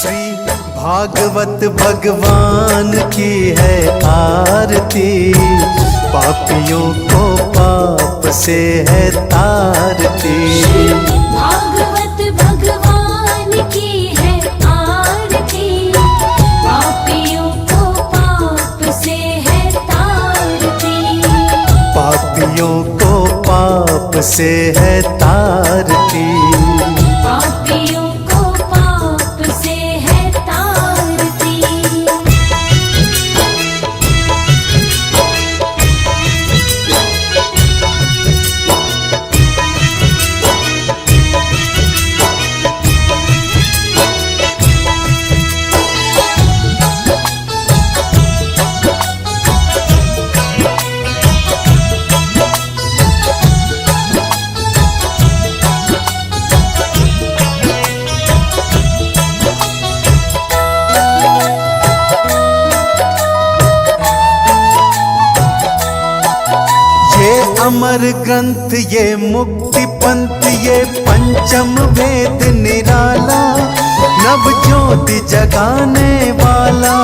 श्री भागवत भगवान की है आरती, पापियों को पाप से है तारती। भागवत भगवान की है आरती, पापियों को पाप से है तारती। पापियों को पाप से है तारती। पापियों को पाप से है तारती। ये अमर ग्रंथ, ये मुक्ति पंथ, ये पंचम वेद निराला, नव ज्योति जगाने वाला।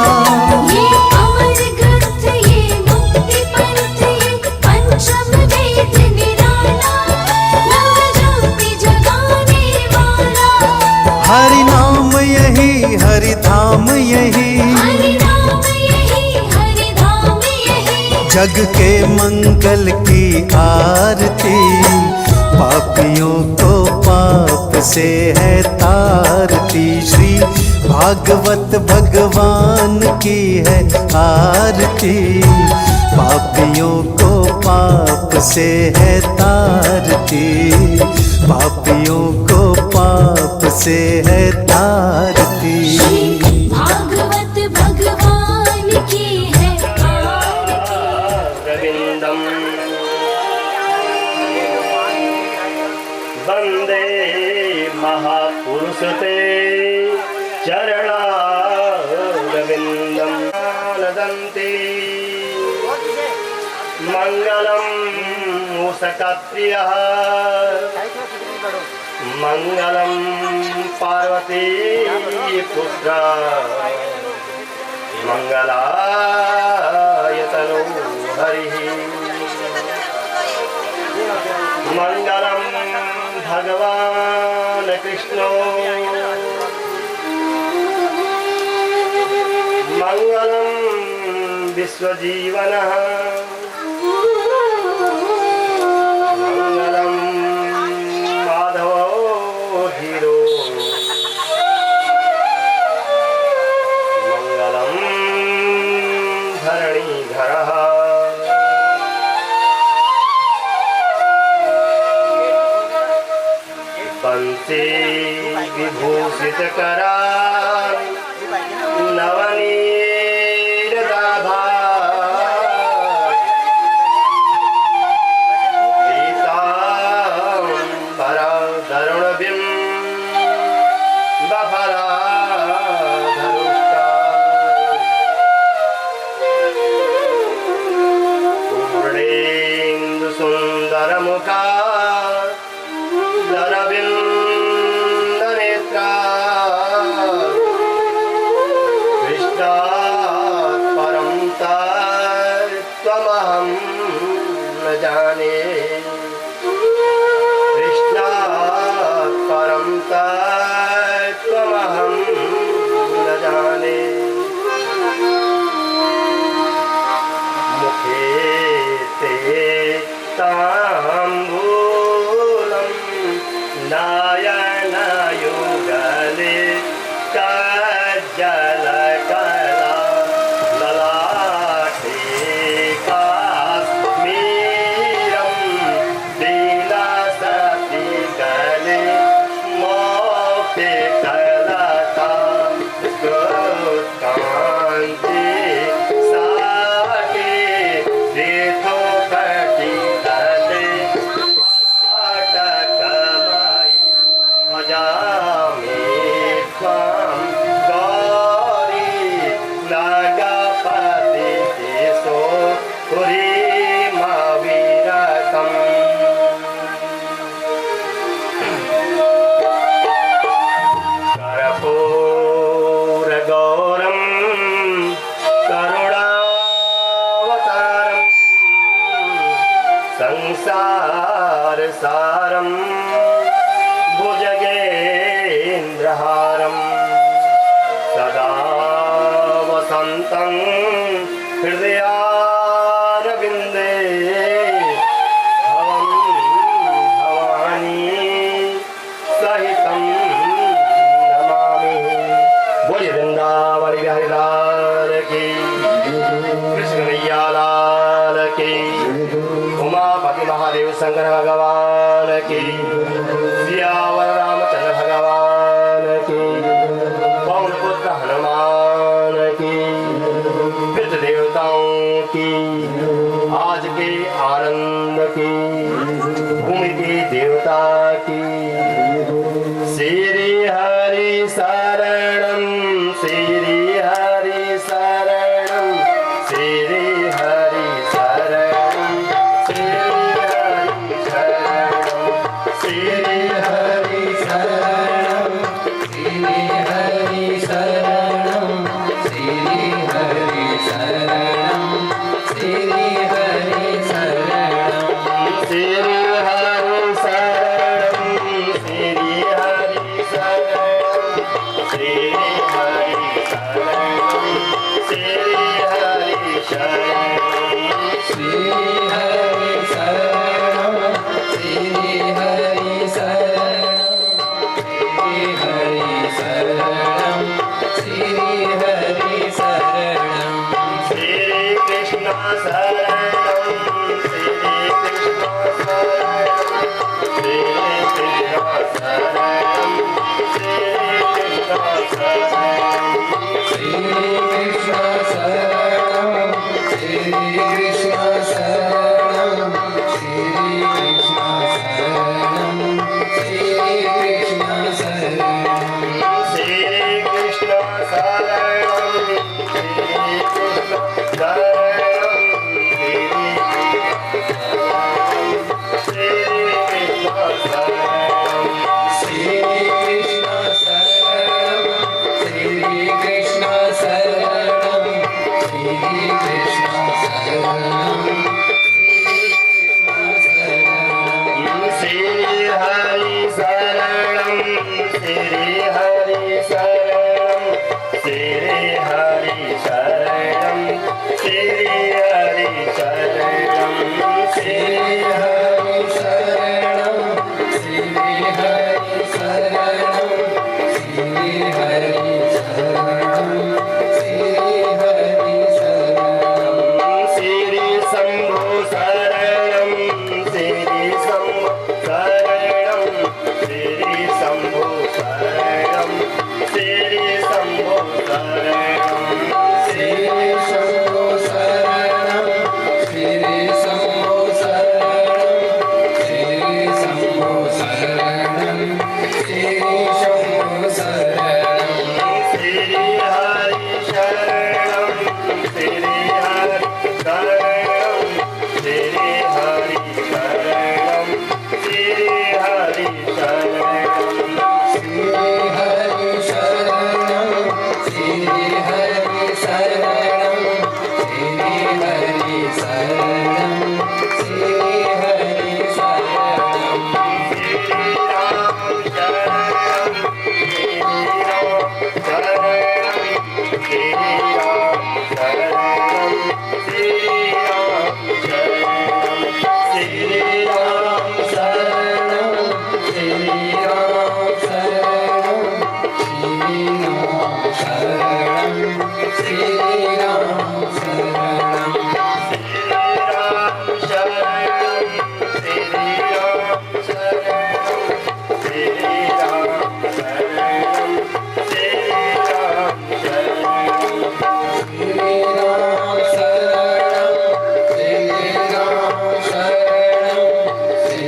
ये अमर ग्रंथ, ये मुक्ति पंथ, ये पंचम वेद निराला, नव ज्योति जगाने वाला। हरि नाम यही, हरि धाम यही, हरि नाम यही, हरि धाम यही। जग के मंगल की आरती, पापियों को पाप से है तारती। श्री भागवत भगवान की है आरती, पापियों को पाप से है तारती। पापियों को पाप से है तारती। भागवत भगवान की है आरती। रविंदम वंदे महापुरुष ते चरणा रविंदम नदन्ति मंगलम मूषकप्रियः मंगलम पार्वती पुत्र मंगलाय तनु हरिः मंगलम भगवान कृष्णो मंगलम विश्वजीवनः मंगलम माधवो धीरो मंगलम धरणीधरः बंसी विभूषितकरा नवनीरदाभा पीताम्बरा दरुणबिम्बफला धरुष्टा पूर्णेन्दुसुन्दरमुखा दरविन्दनेत्रा कृष्णात् परं तत्त्वमहं न जाने। कृष्णात् परं तत्त्वमहं न जाने। मुखे ते ताम्बूलं नारायणयुगले कज्जलकला ललाटे काश्मीरं हृदयारविन्दे भवं भवानी सहितं नमामि। बोलिए वृंदावन बिहारी लाल की, कृष्ण मैया लाल की, उमापति महादेव शंकर भगवान की, सियावर रामचंद्र भगवान की, पवन पुत्र हनुमान की, पितृ देवताओं की, आज के आनंद की, भूमि की देवता की। श्री हरि शरणं श्री हरि शरणं श्री हरि शरणं श्री हरि शरणं श्री हरि शरणं श्री हरि शरणं श्री हरि शरणं श्री हरि शरणं श्री हरि शरणं श्री हरि शरणं श्री हरि शरणं श्री हरि शरणं श्री हरि शरणं श्री हरि शरणं श्री हरि शरणं श्री कृष्ण शरणं श्री कृष्ण शरणं श्री कृष्ण शरणं श्री कृष्ण शरणं श्री कृष्ण शरणं श्री कृष्ण शरणं श्री कृष्ण शरणं श्री कृष्ण शरणं श्री कृष्ण शरणं श्री कृष्ण शरणं श्री कृष्ण शरणं श्री कृष्ण शरणं श्री कृष्ण शरणं श्री कृष्ण शरणं श्री हरि शरणं श्री हरि शरणं श्री हरि शरणं श्री हरि शरणं श्री हरि शरणं श्री हरि शरणं श्री हरि शरणं श्री हरि शरणं श्री शंभो शरणं श्री शंभो शरणं श्री शंभो शरणं श्री शंभो शरणं श्री शंभो शरणं श्री शंभो शरणं श्री शंभो शरणं श्री शंभो शरणं श्री हरि शरणं श्री हरि शरणं श्री हरि शरणं श्री हरि शरणं श्री हरि शरणं श्री हरि शरणं श्री हरि शरणं श्री हरि शरणं श्री राम शरणं श्री राम शरणं श्री राम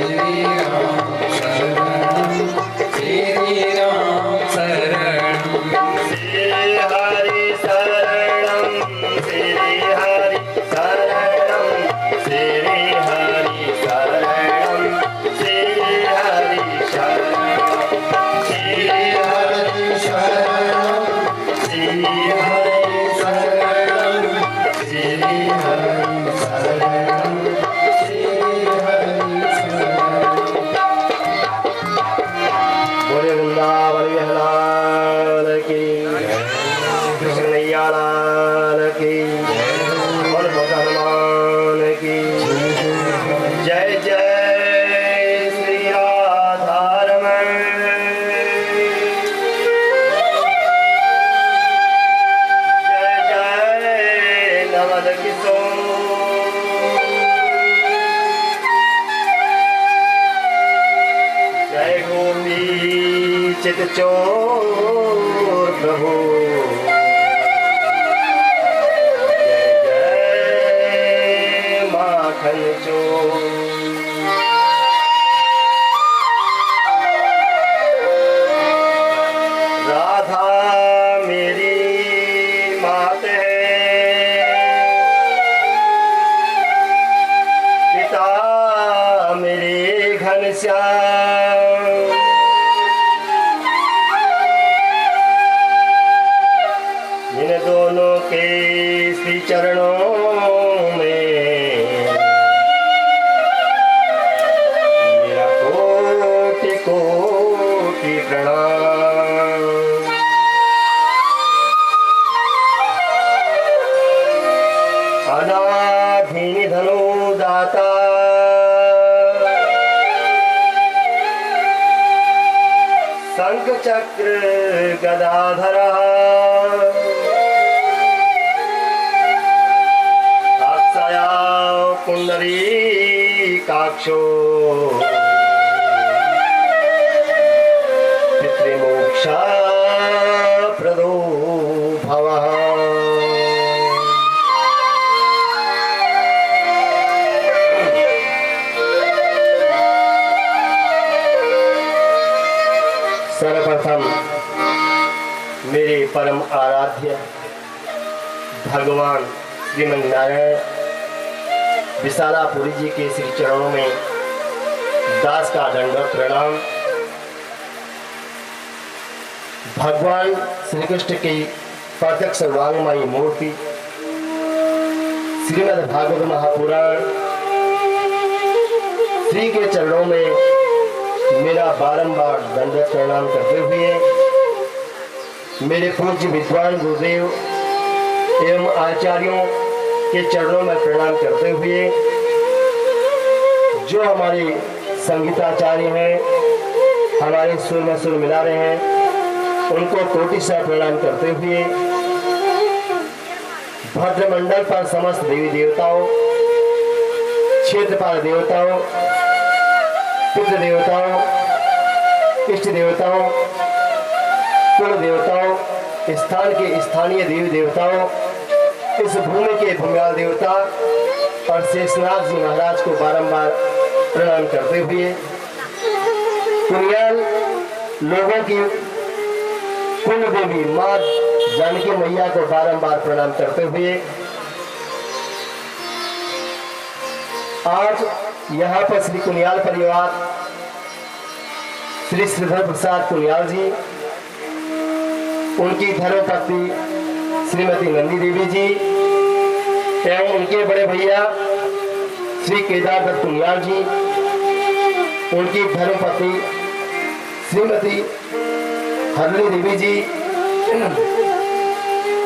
शरणं श्री राम शरणं श्री राम शरणं श्री राम शरणं श्री राम शरणं श्री राम शरणं चित चोर प्रभु जय जय माखन चोर। राधा मेरी मात है, पिता मेरे घनश्याम, इन दोनों के श्री चरणों में मेरा कोटि कोटि प्रणाम। अनाधि निधनो दाता शंख चक्र गदाधरा, अक्षया पुंडरीकाक्षो पितृमोक्षा प्रदो भवः। सर्वप्रथम मेरे परम आराध्य भगवान श्रीमन नारायण विशालापुरी जी के श्री चरणों में दास का दंडवत प्रणाम। भगवान श्री कृष्ण की प्रत्यक्ष वांगमयी मूर्ति श्रीमद् भागवत महापुराण श्री के चरणों में मेरा बारंबार दंडवत प्रणाम करते हुए मेरे पूज्य विद्वान गुरुदेव एवं आचार्यों के चरणों में प्रणाम करते हुए जो हमारे संगीताचार्य हैं, हमारे सुर में सुर मिला रहे हैं, उनको कोटि से प्रणाम करते हुए भद्रमंडल पर समस्त देवी देवताओं, क्षेत्रपाल देवताओं, पितृ देवताओं, इष्ट देवताओं, कुल देवताओं, स्थान के स्थानीय देवी देवताओं, इस भूमि के भूमियाल देवता और शेषनाग जी महाराज को बारंबार प्रणाम करते हुए कुनियाल लोगों की कुल देवी माँ जानकी मैया को बारंबार प्रणाम करते हुए आज यहाँ पर श्री कुनियाल परिवार श्री श्रीधर प्रसाद कुनियाल जी, उनकी धर्मपत्नी श्रीमती नंदी देवी जी एवं उनके बड़े भैया श्री केदार दत्त कुनियाल जी, उनकी धर्मपत्नी श्रीमती हरली देवी जी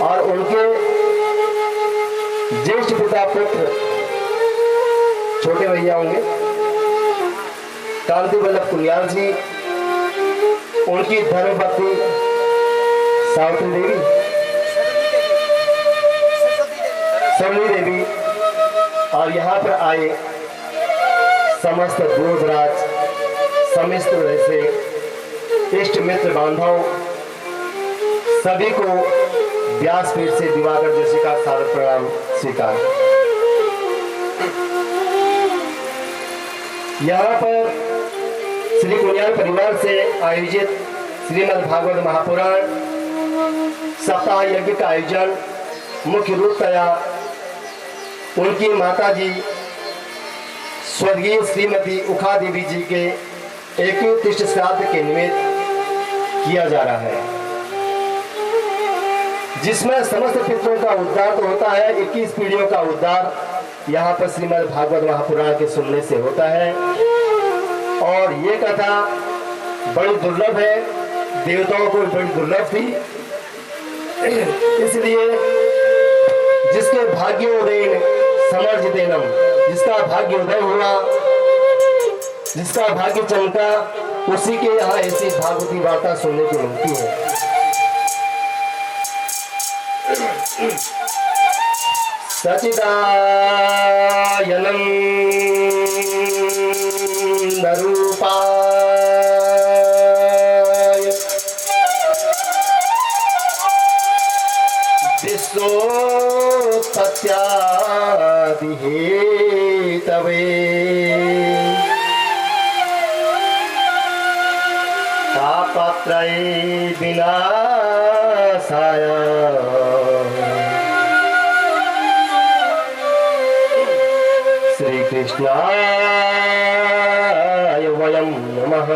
और उनके ज्येष्ठ पिता पुत्र छोटे भैया होंगे कांति वल्लभ कुनियाल जी, उनकी धर्मपत्नी सावित्री देवी, सरली देवी और यहाँ पर आए समस्त दूरदराज समस्त से इष्ट मित्र बांधव सभी को व्यासपीठ से दिवाकर जोशी का सादर प्रणाम स्वीकार। यहाँ पर श्री कुनियाल परिवार से आयोजित श्रीमद् भागवत महापुराण सप्ताह यज्ञ का आयोजन मुख्य रूपतया उनकी माता जी स्वर्गीय श्रीमती उखा देवी जी के 21 श्राद्ध के निमित्त किया जा रहा है, जिसमें समस्त पितरों का उद्धार तो होता है, 21 पीढ़ियों का उद्धार यहाँ पर श्रीमद् भागवत महापुराण के सुनने से होता है। और ये कथा बड़ी दुर्लभ है, देवताओं को बड़ी दुर्लभ थी, इसलिए जिसके भाग्योदय समर्जितेनम, जिसका भाग्य उदय हुआ, जिसका भाग्य चमका, उसी के यहाँ ऐसी भागवती वार्ता सुनने को मिलती है। सचिदानंद रूपाय विश्वोत्पत्त्यादि हेतवे तापत्रय विनाशाय श्री कृष्णाय वयं नमः।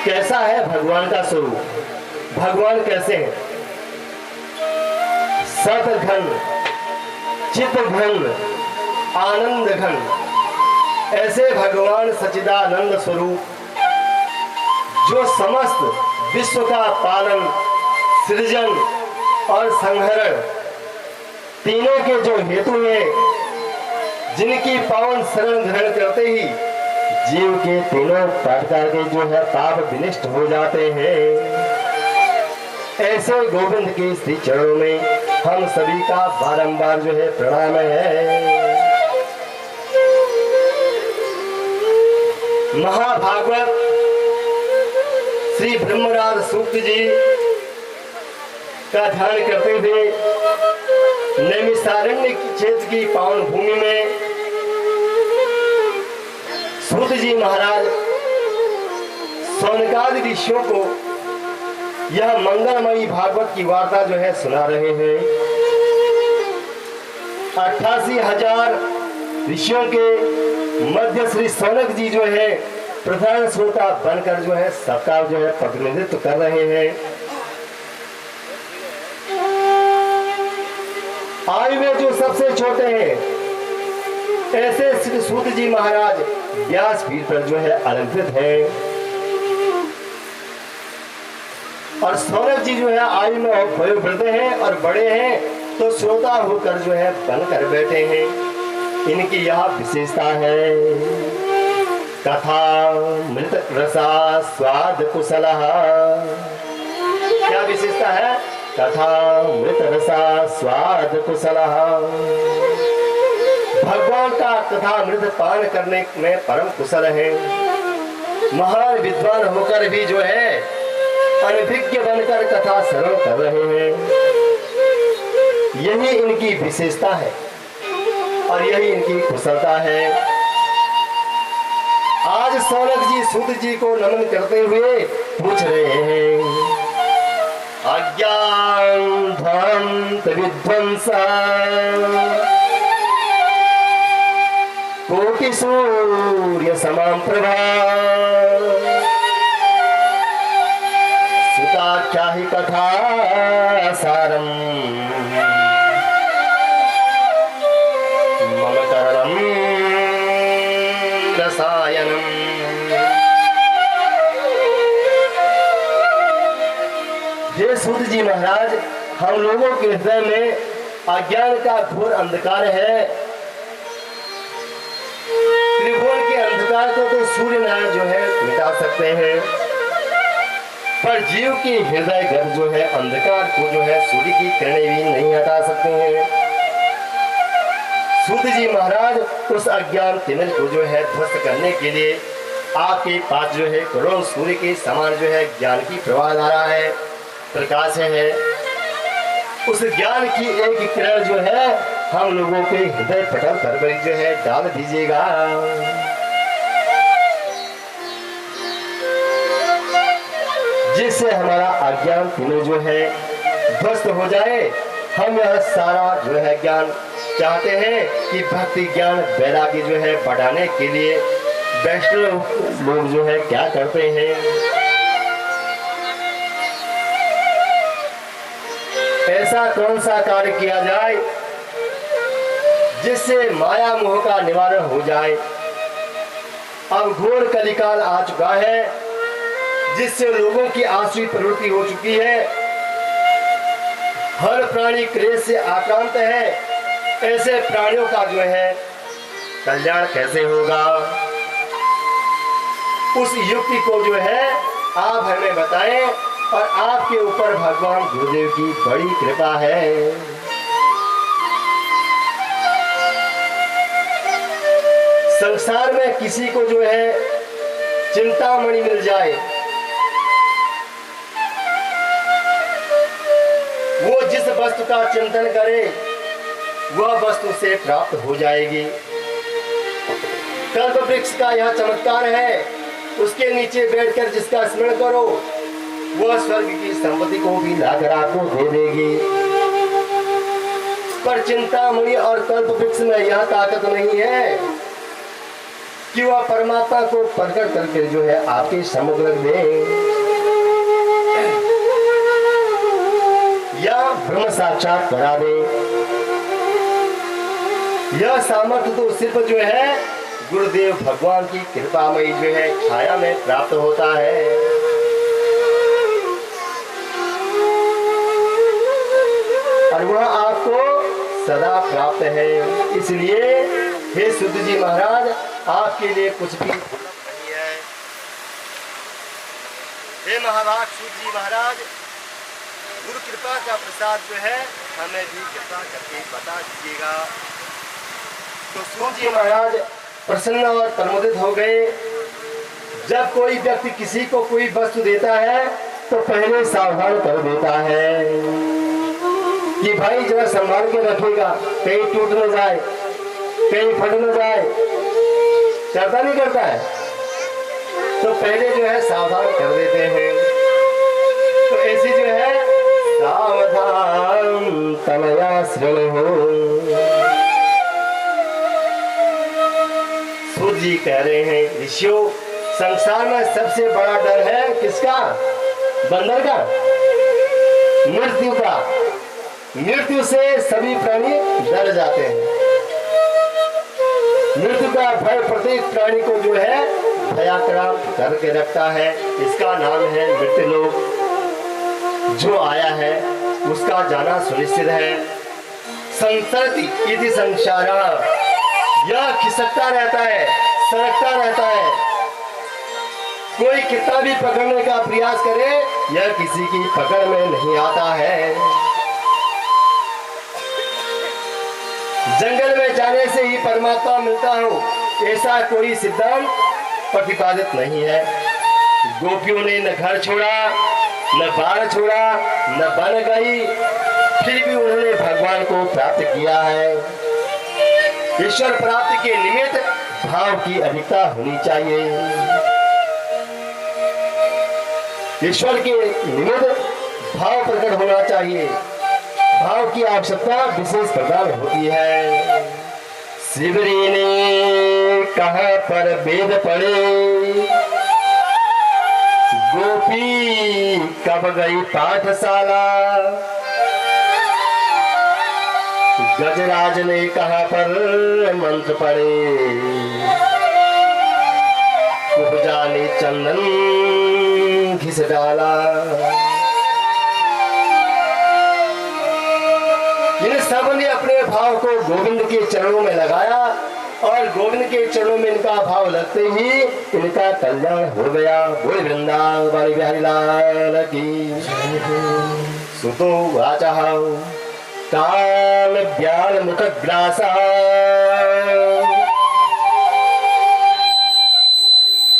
कैसा है भगवान का स्वरूप? भगवान कैसे हैं? सत घन, चित घन, आनंद घन, ऐसे भगवान सच्चिदानंद स्वरूप जो समस्त विश्व का पालन, सृजन और संहरण तीनों के जो हेतु हैं, जिनकी पावन शरण ग्रहण करते ही जीव के तीनों प्रकार के जो है पाप विनिष्ट हो जाते हैं, ऐसे गोविंद के श्री चरणों में हम सभी का बारंबार जो है प्रणाम है। महाभागवत श्री ब्रह्मराज सूक्त जी का ध्यान करते हुए नैमिषारण्य क्षेत्र की पावन भूमि में सूत जी महाराज सौनकादि ऋषियों को यह मंगलमयी भागवत की वार्ता जो है सुना रहे हैं। 88,000 ऋषियों के मध्य श्री सौनक जी जो है प्रधान श्रोता बनकर जो है सबका जो है प्रतिनिधित्व कर रहे हैं। आयु में जो सबसे छोटे हैं, ऐसे श्री सूत जी महाराज व्यासपीठ पर जो है अलंकृत है। और सौनक जी जो है आयु में वयोवृद्ध हैं और बड़े हैं, तो श्रोता होकर जो है बनकर बैठे हैं। इनकी यह विशेषता है। कथा मृत रसा स्वाद कुशलः। क्या विशेषता है? कथा मृत रसा स्वाद कुशलः। भगवान का कथा मृत पान करने में परम कुशल है। महान विद्वान होकर भी जो है अनभिज्ञ बनकर कथा श्रवण कर रहे हैं। यही इनकी विशेषता है और यही इनकी कुशलता है। आज सौनक जी सूत जी को नमन करते हुए पूछ रहे हैं, अज्ञान ध्वंस विध्वंसा कोटि सूर्य समां प्रभा सुताख्या हि कथा सारम मम करणम रसायनम। हे सूत जी महाराज, हम लोगों के हृदय में अज्ञान का घोर अंधकार है। त्रिभुवन के अंधकार को तो सूर्य नारायण जो है मिटा सकते हैं, पर जीव की हृदय गर्भ जो है अंधकार को जो है सूर्य की किरणें भी नहीं हटा सकते हैं। सूत जी महाराज उस अज्ञान तिमिर को जो है ध्वस्त करने के लिए आपके पास जो है करोड़ों सूर्य के समान जो है ज्ञान की प्रवाह धारा है, प्रकाश है। उस ज्ञान की एक किरण जो है हम लोगों के हृदय पटल पर जो है डाल दीजिएगा। जिससे हमारा अज्ञान तिमिर जो है ध्वस्त हो जाए। हम यह सारा जो है ज्ञान चाहते हैं कि भक्ति ज्ञान वैराग्य जो है बढ़ाने के लिए वैष्णव लोग जो है क्या करते हैं, ऐसा कौन सा कार्य किया जाए जिससे माया मोह का निवारण हो जाए। अब घोर कलिकाल आ चुका है, जिससे लोगों की आसुरी प्रवृत्ति हो चुकी है। हर प्राणी क्लेश से आक्रांत है। ऐसे प्राणियों का जो है कल्याण कैसे होगा, उस युक्ति को जो है आप हमें बताएं। और आपके ऊपर भगवान गुरुदेव की बड़ी कृपा है। संसार में किसी को जो है चिंतामणि मिल जाए, वो जिस वस्तु का चिंतन करे वह वस्तु से प्राप्त हो जाएगी। कल्प वृक्ष का यह चमत्कार है, उसके नीचे बैठकर जिसका स्मरण करो वह स्वर्ग की संपत्ति को भी लाकर आपको दे देगी। पर चिंतामणि और कल्प वृक्ष में यह ताकत नहीं है कि वह परमात्मा को प्रकट करके जो है आपके सम्मुख रख दे या ब्रह्म साक्षात करा दे। यह सामर्थ्य तो सिर्फ जो है गुरुदेव भगवान की कृपामयी जो है छाया में प्राप्त होता है। और वह आपको सदा प्राप्त है। इसलिए हे सुध जी महाराज, आपके लिए कुछ भी नहीं है। हे महाराज सुध जी महाराज, गुरु कृपा का प्रसाद जो है हमें भी कृपा करके बता दीजिएगा। तो सूत जी महाराज प्रसन्न और प्रमोदित हो गए। जब कोई व्यक्ति किसी को कोई वस्तु देता है तो पहले सावधान कर देता है कि भाई जरा संभाल के रखेगा, कहीं टूट न जाए, कहीं फट न जाए। करता नहीं करता है तो पहले जो है सावधान कर देते हैं। तो ऐसी जो है सावधान तनया श्रण हो। सूत जी कह रहे हैं, ऋषियों संसार में सबसे बड़ा डर है किसका? बंदर का, मृत्यु का। मृत्यु से सभी प्राणी डर जाते हैं। मृत्यु का भय प्रत्येक प्राणी को जो है भयाक्रांत करके रखता है। इसका नाम है मृत्युलोक। जो आया है उसका जाना सुनिश्चित है। संसरति इति संसारा, यह खिसकता रहता है, सरकता रहता है। कोई कितना भी पकड़ने का प्रयास करे यह किसी की पकड़ में नहीं आता है। जंगल में जाने से ही परमात्मा मिलता हो ऐसा कोई सिद्धांत प्रतिपादित नहीं है। गोपियों ने न घर छोड़ा, न बार छोड़ा, न बन गई, फिर भी उन्होंने भगवान को प्राप्त किया है। ईश्वर प्राप्ति के निमित्त भाव की अधिकता होनी चाहिए। ईश्वर के निमित्त भाव प्रकट होना चाहिए। भाव की आवश्यकता विशेष प्रदान होती है। शिवरी ने कहाँ पर वेद पढ़े, गोपी कब गई पाठशाला। गजराज ने कहाँ पर मंत्र पढ़े, कुब्जा ने चंदन घिस डाला। इन सब ने अपने भाव को गोविंद के चरणों में लगाया और गोविंद के चरणों में इनका भाव लगते ही इनका कल्याण हो गया। बोल वृंदावन बिहारी लाल की। सुतो वाचा काल व्याल मुख ग्रासा,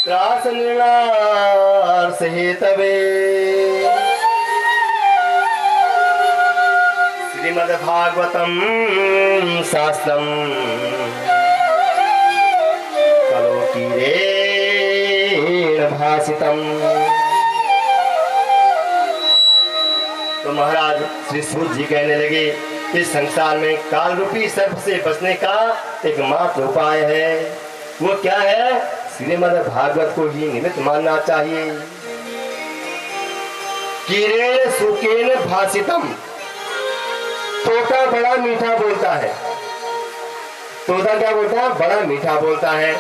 त्रास निर्णार्स हेतवे। श्रीमद्भागवतम शास्त्रम कलोकीरेण भासितम। तो महाराज श्री सूत जी कहने लगे, इस संसार में काल रूपी सर्प से बचने का एकमात्र उपाय है। वो क्या है? श्रीमद् भागवत को ही निमित्त मानना चाहिए। कीरेण सुकेन भासितम। तोता बड़ा मीठा बोलता है। तोता क्या बोलता है? बड़ा मीठा बोलता है,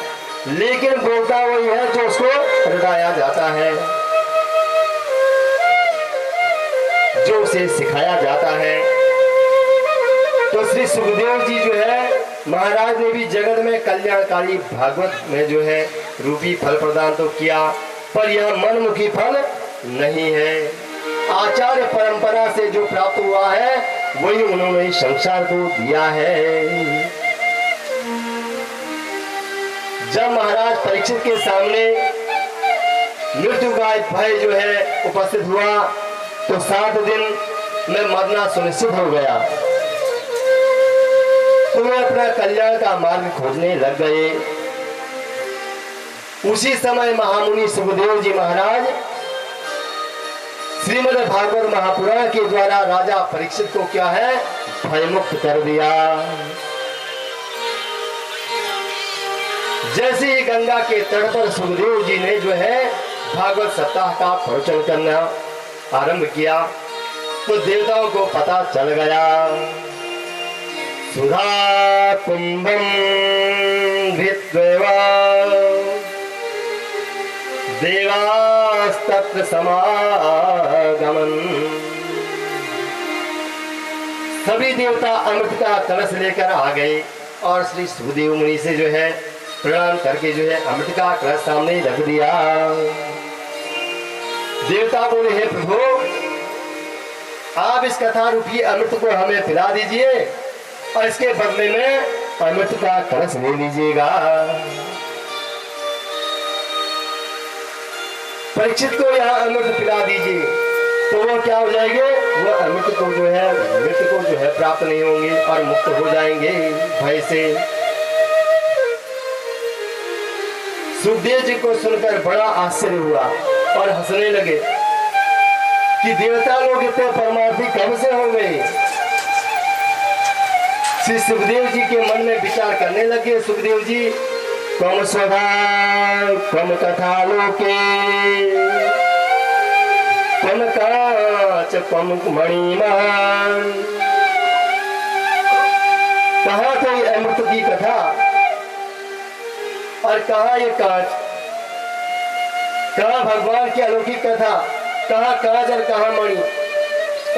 लेकिन बोलता वही है जो उसको रटाया जाता है, जो उसे सिखाया जाता है। तो श्री सुखदेव जी जो है महाराज ने भी जगत में कल्याणकारी भागवत में जो है रूपी फल प्रदान तो किया, पर यह मनमुखी फल नहीं है। आचार्य परंपरा से जो प्राप्त हुआ है वही उन्होंने संसार को दिया है। जब महाराज परीक्षित के सामने मृत्यु का भय जो है उपस्थित हुआ तो 7 दिन में मरना सुनिश्चित हो गया। तो वे अपना कल्याण का मार्ग खोजने लग गए। उसी समय महामुनि सुखदेव जी महाराज श्रीमद् भागवत महापुराण के द्वारा राजा परीक्षित को क्या है भयमुक्त कर दिया। जैसे ही गंगा के तट पर सुखदेव जी ने जो है भागवत सप्ताह का प्रवचन करना आरंभ किया तो देवताओं को पता चल गया। सुधा कुंभम भित्वा देवास्तत्र समागमन। सभी देवता अमृत का कलश लेकर आ गए और श्री सुखदेव मुनि से जो है प्रणाम करके जो है अमृत का कलश सामने रख दिया। देवता बोले हे प्रभु आप इस कथा रूपी अमृत को हमें पिला दीजिए और इसके बदले में अमृत का कलश ले लीजिएगा। परीक्षित को यहाँ अमृत पिला दीजिए तो वो क्या हो जाएंगे वो अमृत को जो है मृत्यु को जो है प्राप्त नहीं होंगे और मुक्त हो जाएंगे भय से। सुखदेव जी को सुनकर बड़ा आश्चर्य हुआ और हंसने लगे कि देवता लोग इतने परमार्थी कब से हो गए। श्री सुखदेव जी के मन में विचार करने लगे सुखदेव जी कम स्वधा कम कथा लोके कम काच कम मणिमान। कहाँ कोई अमृत की कथा और कहाँ ये कांच, कहाँ भगवान की अलौकिक कथा, कहाँ कांच और कहाँ मणि।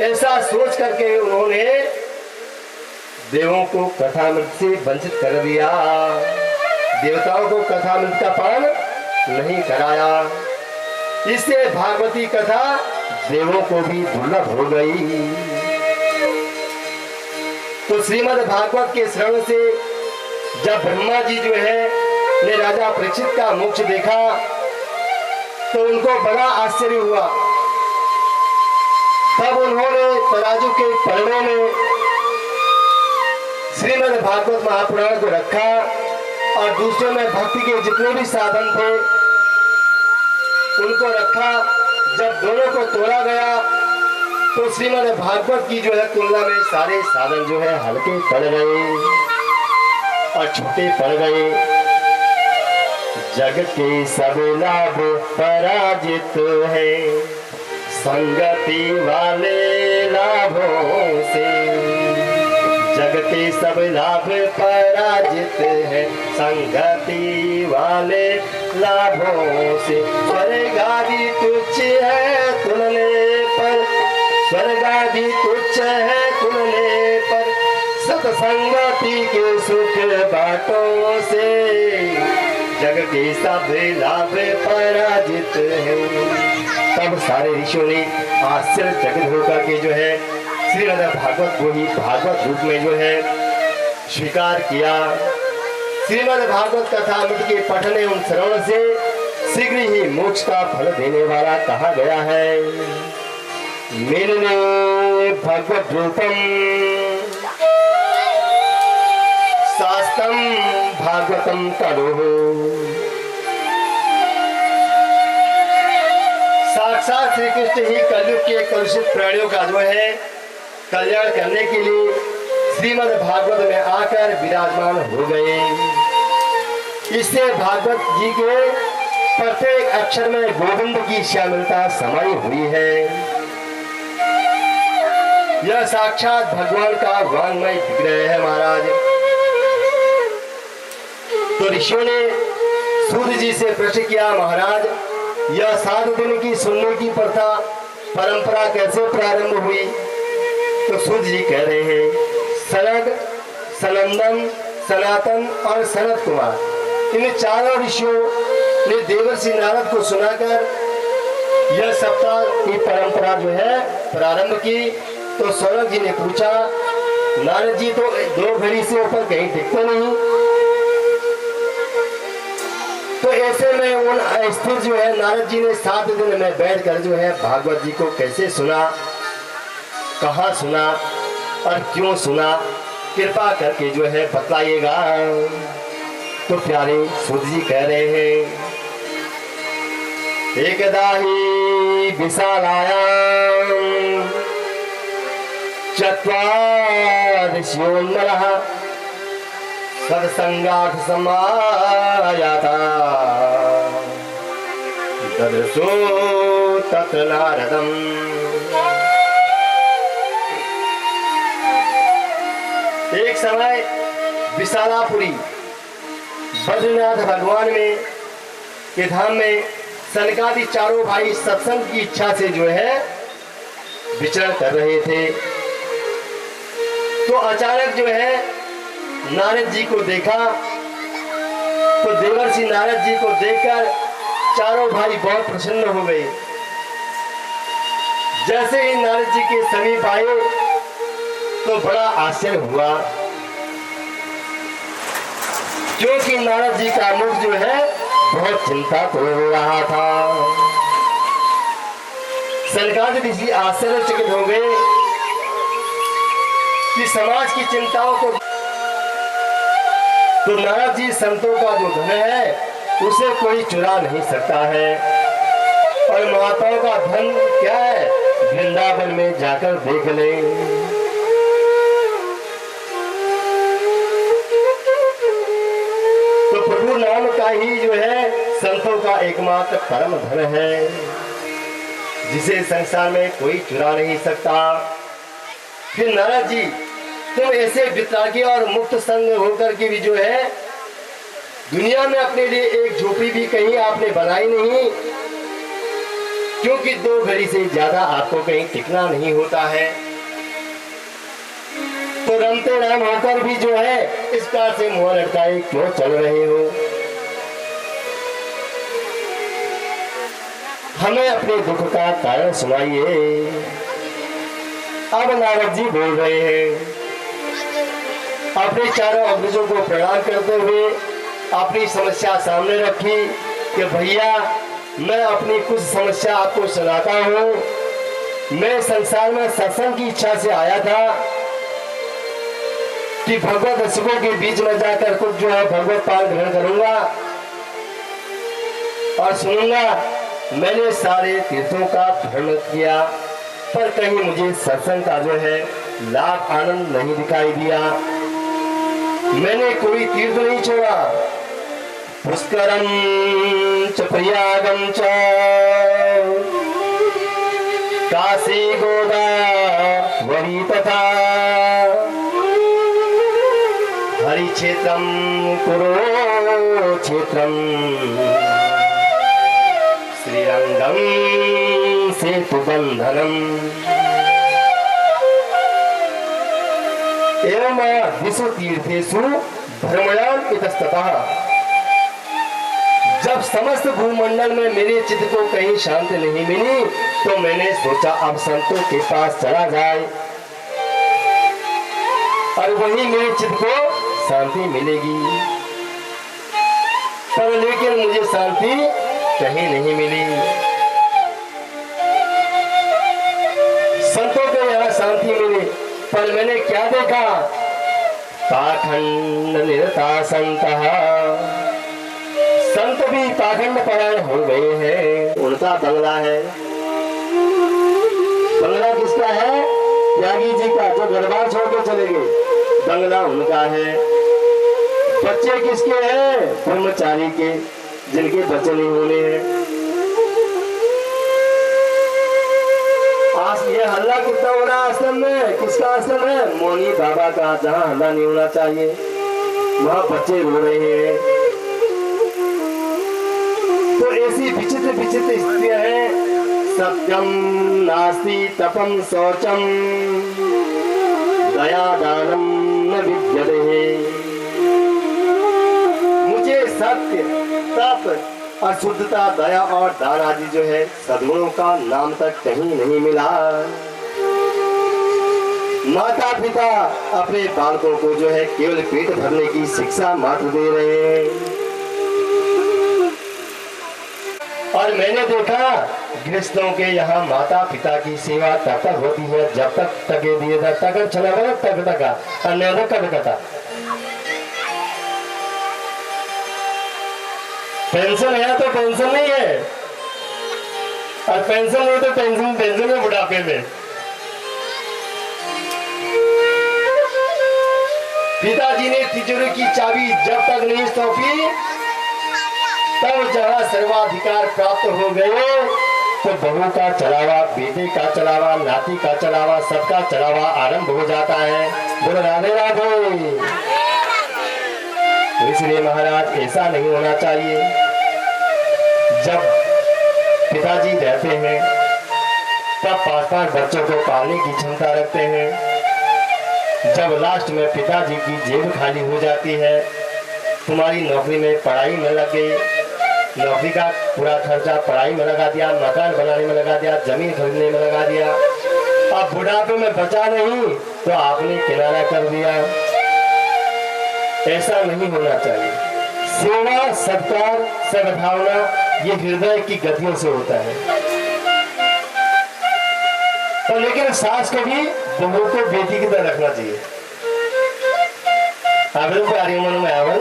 ऐसा सोच करके उन्होंने देवों को कथामृत से वंचित कर दिया। देवताओं को कथामृत का पान नहीं कराया। इससे भागवती कथा देवों को भी दुर्लभ हो गई। तो श्रीमद् भागवत के श्रवण से जब ब्रह्मा जी जो है ने राजा परीक्षित का मोक्ष देखा तो उनको बड़ा आश्चर्य हुआ। तब उन्होंने तराजू के पलड़ों में श्रीमद् भागवत महापुराण को रखा और दूसरे में भक्ति के जितने भी साधन थे उनको रखा। जब दोनों को तोड़ा गया तो श्रीमद् भागवत की जो है तुलना में सारे साधन जो है हल्के पड़ गए और छोटे पड़ गए। जग के सब लाभ पराजित है संगति वाले लाभों से। जग के सब लाभ पराजित है संगति वाले लाभों से। स्वर्ग आदि तुच्छ है तुलने पर, स्वर्ग आदि तुच्छ है तुलने पर, सत्संगति के सुख बाटों से। जग के सब लाभ पराजित है। तब सारे ऋषियों ने आश्चर्यचकित होकर के जो है श्रीमद् भागवत को ही भागवत रूप में जो है स्वीकार किया। श्रीमद् भागवत कथा अमृत के पठन एवं श्रवण से शीघ्र ही मोक्ष का फल देने वाला कहा गया है। मेरे भगवत रूपम शास्त्रम भागवतम करो। साक्षात श्री कृष्ण ही कलयुग के कलुषित प्राणियों का जो है कल्याण करने के लिए श्रीमद् भागवत में आकर विराजमान हो गए। इससे भागवत जी के प्रत्येक अक्षर में गोविंद की श्यामलता समाई हुई है। यह साक्षात भगवान का वांग्मय विग्रह है महाराज। तो ऋषियों ने सूर्य जी से प्रश्न किया महाराज यह 7 दिन की सुनने की प्रथा परंपरा कैसे प्रारंभ हुई। तो सूर्य जी कह रहे हैं सनद, सनंदन, सनातन और सनत कुमार इन चारों ऋषियों ने देवर्षि नारद को सुनाकर यह सप्ताह की परंपरा जो है प्रारंभ की। तो सौनक जी ने पूछा नारद जी तो 2 घड़ी से ऊपर कहीं दिखते नहीं, तो ऐसे में उन स्थिर जो है नारद जी ने 7 दिन में बैठकर जो है भागवत जी को कैसे सुना, कहाँ सुना और क्यों सुना, कृपा करके जो है बतलाइएगा। तो प्यारे सूत जी कह रहे हैं, एकदा ही विशालायां चत्वादशोन्नरः सत्संगार्थ समायाता ददृशो तत्र नारदम्। एक समय विशालापुरी बद्रीनाथ भगवान में के धाम में सनकादि चारों भाई सत्संग की इच्छा से जो है विचरण कर रहे थे। तो अचानक जो है नारद जी को देखा, तो देवर्षि नारद जी को देखकर चारों भाई बहुत प्रसन्न हो गए। जैसे ही नारद जी के समीप आए तो बड़ा आश्चर्य हुआ, क्योंकि नारद जी का मुख जो है बहुत चिंता तो हो रहा था। सनकादिक ऋषि आश्चर्यचकित हो गए कि समाज की चिंताओं को, तो नारद जी संतों का जो धन है उसे कोई चुरा नहीं सकता है, और महात्माओं का धन क्या है, वृंदावन में जाकर देख ले। तो प्रभु नाम का ही जो है संतों का एकमात्र परम धन है, जिसे संसार में कोई चुरा नहीं सकता। फिर नारद जी, तुम ऐसे वितरागी और मुक्त संग होकर के भी जो है दुनिया में अपने लिए एक झोपड़ी भी कहीं आपने बनाई नहीं, क्योंकि 2 घड़ी से ज्यादा आपको कहीं टिकना नहीं होता है। तो रमते राम होकर भी जो है इस कार से मुंह लटकाए क्यों चल रहे हो? हमें अपने दुख का कारण सुनाइए। अब नारद जी बोल रहे हैं, अपने चारों अग्रजों को प्रणाम करते हुए अपनी समस्या सामने रखी कि भैया मैं अपनी कुछ समस्या आपको सुनाता हूँ। मैं संसार में सत्संग की इच्छा से आया था कि भगवत रसिकों के बीच में जाकर कुछ जो है भगवत पाठ ग्रहण करूंगा और सुनूंगा। मैंने सारे तीर्थों का भ्रमण किया, पर कहीं मुझे सत्संग का जो है लाभ आनंद नहीं दिखाई दिया। मैंने कोई तीर्थ नहीं छोड़ा, पुष्करम च प्रयागम च काशी गोदावरी तथा हरि क्षेत्रम कुरुक्षेत्रम श्रीरंगम सेतुबंधनम एवं दिशु तीर्थेषु भ्रमणान इतस्ततः। जब समस्त भूमंडल में मेरे चित्त को कहीं शांति नहीं मिली, तो मैंने सोचा अब संतों के पास चला जाए और वहीं मेरे चित्त को शांति मिलेगी। पर लेकिन मुझे शांति कहीं नहीं मिली। संतों को यहाँ शांति मिली, पर मैंने क्या देखा, पाखंड निरता संतः, संत भी पाखंड परायण हो गए हैं। उनका बंगला है, बंगला किसका है, त्यागी जी का, जो दरबार छोड़ के चले गए, बंगला उनका है। बच्चे किसके हैं, ब्रह्मचारी के, जिनके बच्चे नहीं होने हैं। ये हल्ला कितना हो रहा है आश्रम में, किसका आश्रम है, मौनी बाबा का, जहाँ हल्ला नहीं होना चाहिए वहाँ बच्चे रो रहे हैं। तो ऐसी विचित्र विचित्र स्थितियां हैं। सत्यम नास्ति तपम शौचम दया दानम न विद्यते। मुझे सत्य तप और शुद्धता, दया और दान आदि जो है सद्गुणों का नाम तक कहीं नहीं मिला। माता पिता अपने बालकों को जो है केवल पेट भरने की शिक्षा मात्र दे रहे हैं। और मैंने देखा गृहस्थों के यहाँ माता पिता की सेवा तब तक होती है जब तक तके दिए तक चला तक तक अन्य कब कथा। पेंशन है तो पेंशन नहीं है, और पेंशन नहीं तो पेंशन है बुढ़ापे में। पिताजी ने तिजोरी की चाबी जब तक नहीं सौंपी तब जहां सर्वाधिकार प्राप्त हो गए तो बहू का चलावा, बेटे का चलावा, नाती का चलावा, सबका चलावा आरंभ हो जाता है। बोलो राधे राधे। तो इसलिए महाराज ऐसा नहीं होना चाहिए। जब पिताजी रहते हैं तब 5-5 बच्चों को पालने की क्षमता रखते हैं। जब लास्ट में पिताजी की जेब खाली हो जाती है, तुम्हारी नौकरी में पढ़ाई में लग गई, नौकरी का पूरा खर्चा पढ़ाई में लगा दिया, मकान बनाने में लगा दिया, जमीन खरीदने में लगा दिया, अब बुढ़ापे में बचा नहीं तो आपने किनारा कर दिया। ऐसा नहीं होना चाहिए। सेवा, सत्कार, सद्भावना ये हृदय की गतियों से होता है। तो लेकिन सास को भी बहू को बेटी की तरह रखना चाहिए। आवरण को आर्यमन में आवरण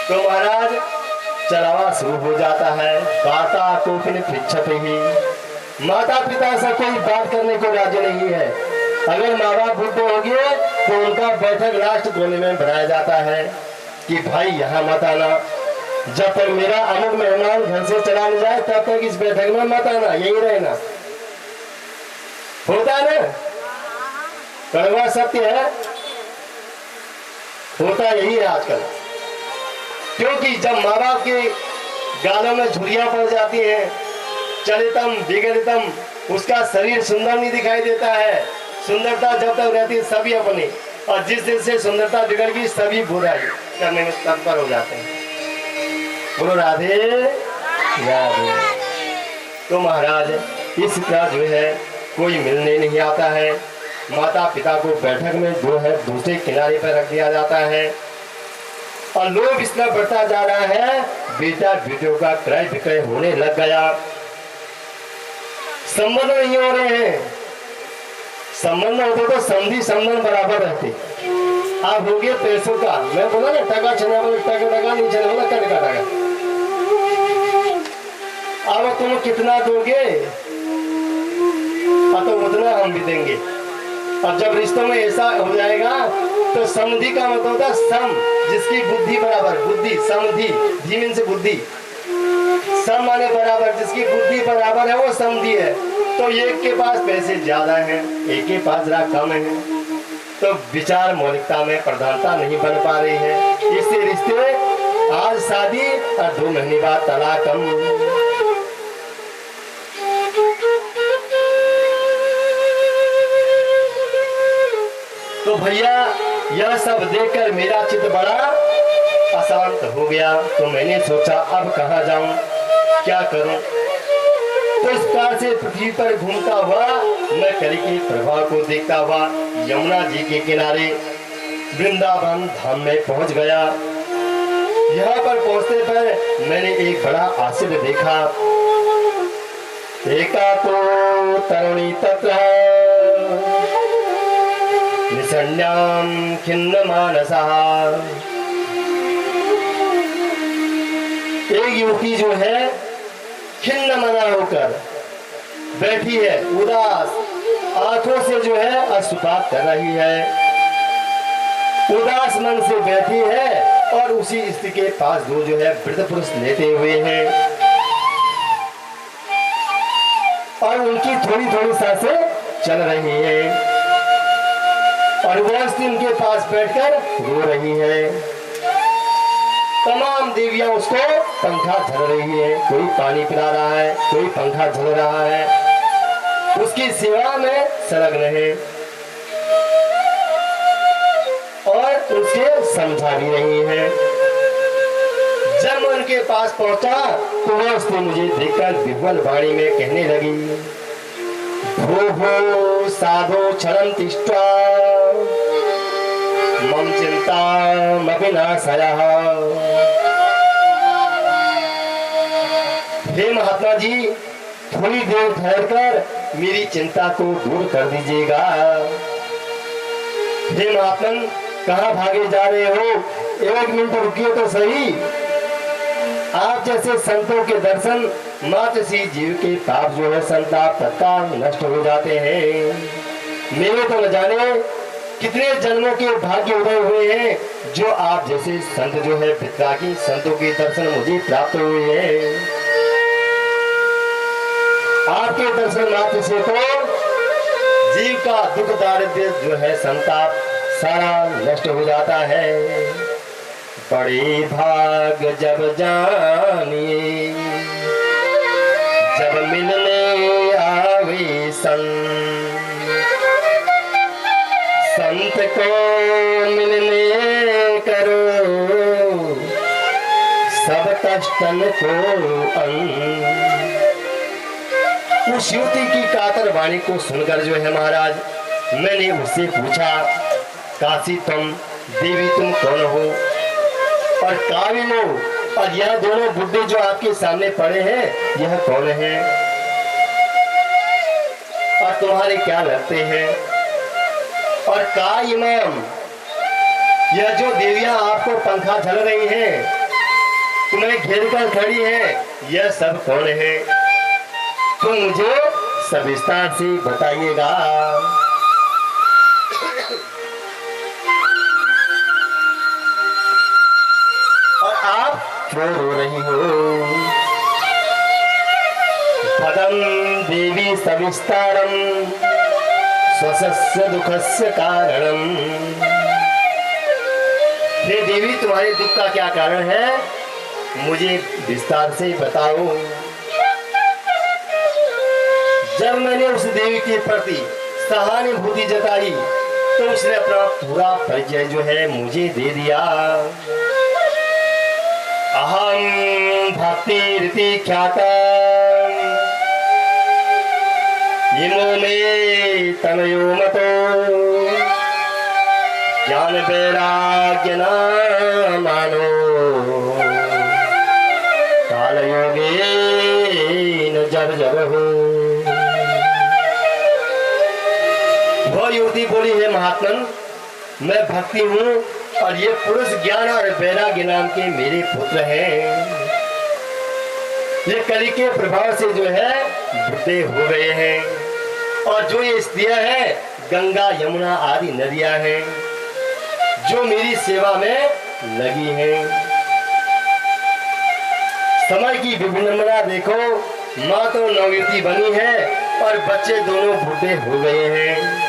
तो महाराज चलावा शुरू हो जाता है। वार्ता तो पृछत ही, माता पिता से कोई बात करने को राजी नहीं है। अगर माँ बाप बुढ़े हो गए तो उनका बैठक लास्ट कोने में बनाया जाता है कि भाई यहाँ मत आना, जब तक मेरा अमुक मेहमान घर से चला नहीं जाए तब तक इस बैठक में मत आना, यही रहना। होता है ना, कड़वा सत्य है, होता यही है आजकल। क्योंकि जब माँ बाप के गालों में झुर्रियां पड़ जाती हैं, चलितम बिगड़ितम, उसका शरीर सुंदर नहीं दिखाई देता है। सुंदरता जब तक रहती है सभी अपनी, और जिस दिन से सुंदरता बिगड़ गई सभी बुराई करने में तत्पर हो जाते हैं। बोलो राधे राधे। तो महाराज इस तरह जो है कोई मिलने नहीं आता है। माता पिता को बैठक में जो है दूसरे किनारे पर रख दिया जाता है, और लोग इस तरह बढ़ता जा रहा है। बेटा बेटियों का क्रय विक्रय होने लग गया, संबंध नहीं हो रहे हैं। संबंध होते तो संधि संबंध बराबर रहते। आप हो गए पैसों का, मैं बोला ना टका छना बोला, टका नहीं छना बोला, टका। अब तुम कितना दोगे तो उतना हम भी देंगे। और जब रिश्तों में ऐसा हो जाएगा तो समधि का मतलब होता है सम, जिसकी बुद्धि बराबर, बुद्धि समधि, धीमिन से बुद्धि, सम माने बराबर, जिसकी बुद्धि बराबर है वो समधि है। तो एक के पास पैसे ज्यादा हैं, एक के पास जरा कम है, तो विचार मौलिकता में प्रधानता नहीं बन पा रही है। इससे रिश्ते आज शादी और 2 महीने बाद तलाक। तो भैया यह सब देखकर मेरा चित्त बड़ा अशांत हो गया। तो मैंने सोचा अब कहाँ जाऊं, क्या करूं। तो इस प्रकार से पृथ्वी पर घूमता हुआ मैं कली के प्रभाव को देखता हुआ यमुना जी के किनारे वृंदावन धाम में पहुंच गया। यहाँ पर पहुंचने पर मैंने एक बड़ा आश्चर्य देखा। एका तो तरुणी तत्र निसन्याम खिन्न मानसा, एक युवती जो है खिन्न मना होकर बैठी है, उदास आंखों से जो है अश्रुपात कर रही है, उदास मन से बैठी है। और उसी स्त्री के पास दो जो है वृद्ध पुरुष लेटे हुए हैं, और उनकी थोड़ी थोड़ी सांसें चल रही हैं, और वह स्त्री उनके पास बैठकर रो रही है। तमाम देवियां उसको पंखा झल रही है, कोई पानी पिला रहा है, कोई पंखा झल रहा है, उसकी सेवा में संलग्न है और उसे समझा भी रही है। जब मैं उनके पास पहुंचा तो वह स्त्री मुझे देखकर विह्वल वाणी में कहने लगी, भो भो साधो क्षणं तिष्ठा मम चिंतामपि नाशयः। हे महात्मा जी, थोड़ी देर ठहरकर मेरी चिंता को दूर कर दीजिएगा। हे महात्मन, कहाँ भागे जा रहे हो? 1 मिनट रुकिए तो सही। आप जैसे संतों के दर्शन मात्र सी जीव के पाप जो है संताप तत्काल नष्ट हो जाते हैं। मेरे तो न जाने कितने जन्मों के भाग्य उदय हुए हैं जो आप जैसे संत जो है पितरागी संतों के दर्शन मुझे प्राप्त हुए हैं। आपके दर्शन मात्र से तो जीव का दुख दारिद्र्य जो है संताप सारा नष्ट हो जाता है। बड़े भाग जब जानिए जब मिलने आवे संत को मिलने करो सब कष्टन को उस युवती की कातर वाणी को सुनकर जो है महाराज, मैंने उससे पूछा, काशी तुम, देवी तुम कौन हो और काविनो, और यह दोनों बुड्ढे जो आपके सामने पड़े हैं यह कौन है और तुम्हारे क्या लगते हैं? और का इमाम, यह जो देवियां आपको पंखा झल रही हैं, तुम्हें घेर कर खड़ी हैं, यह सब कौन है? तो मुझे सविस्तार से बताइएगा। और आप क्यों रो रही हो? पदम देवी सविस्तारम स्वस्य दुखस्य कारणम। हे देवी, तुम्हारे दुख का क्या कारण है? मुझे विस्तार से बताओ। जब मैंने उस देवी के प्रति सहानुभूति जताई तो उसने अपना पूरा परिचय जो है मुझे दे दिया। अहम भक्ति रीति ख्याता इमो में तनयो मतो ज्ञान वैराग्य न मानो काल योगे न जब जब हो। वह युवती बोली, है महात्मन, मैं भक्ति हूँ और ये पुरुष ज्ञान और वैराग्य नाम के मेरे पुत्र हैं। ये कली के प्रभाव से जो है बुढ़े हो गए हैं और जो ये स्त्रियां हैं गंगा यमुना आदि नदियां हैं जो मेरी सेवा में लगी हैं। समय की विभिन्नता देखो, माँ तो नवयुवती बनी है और बच्चे दोनों बूढ़े हो गए हैं।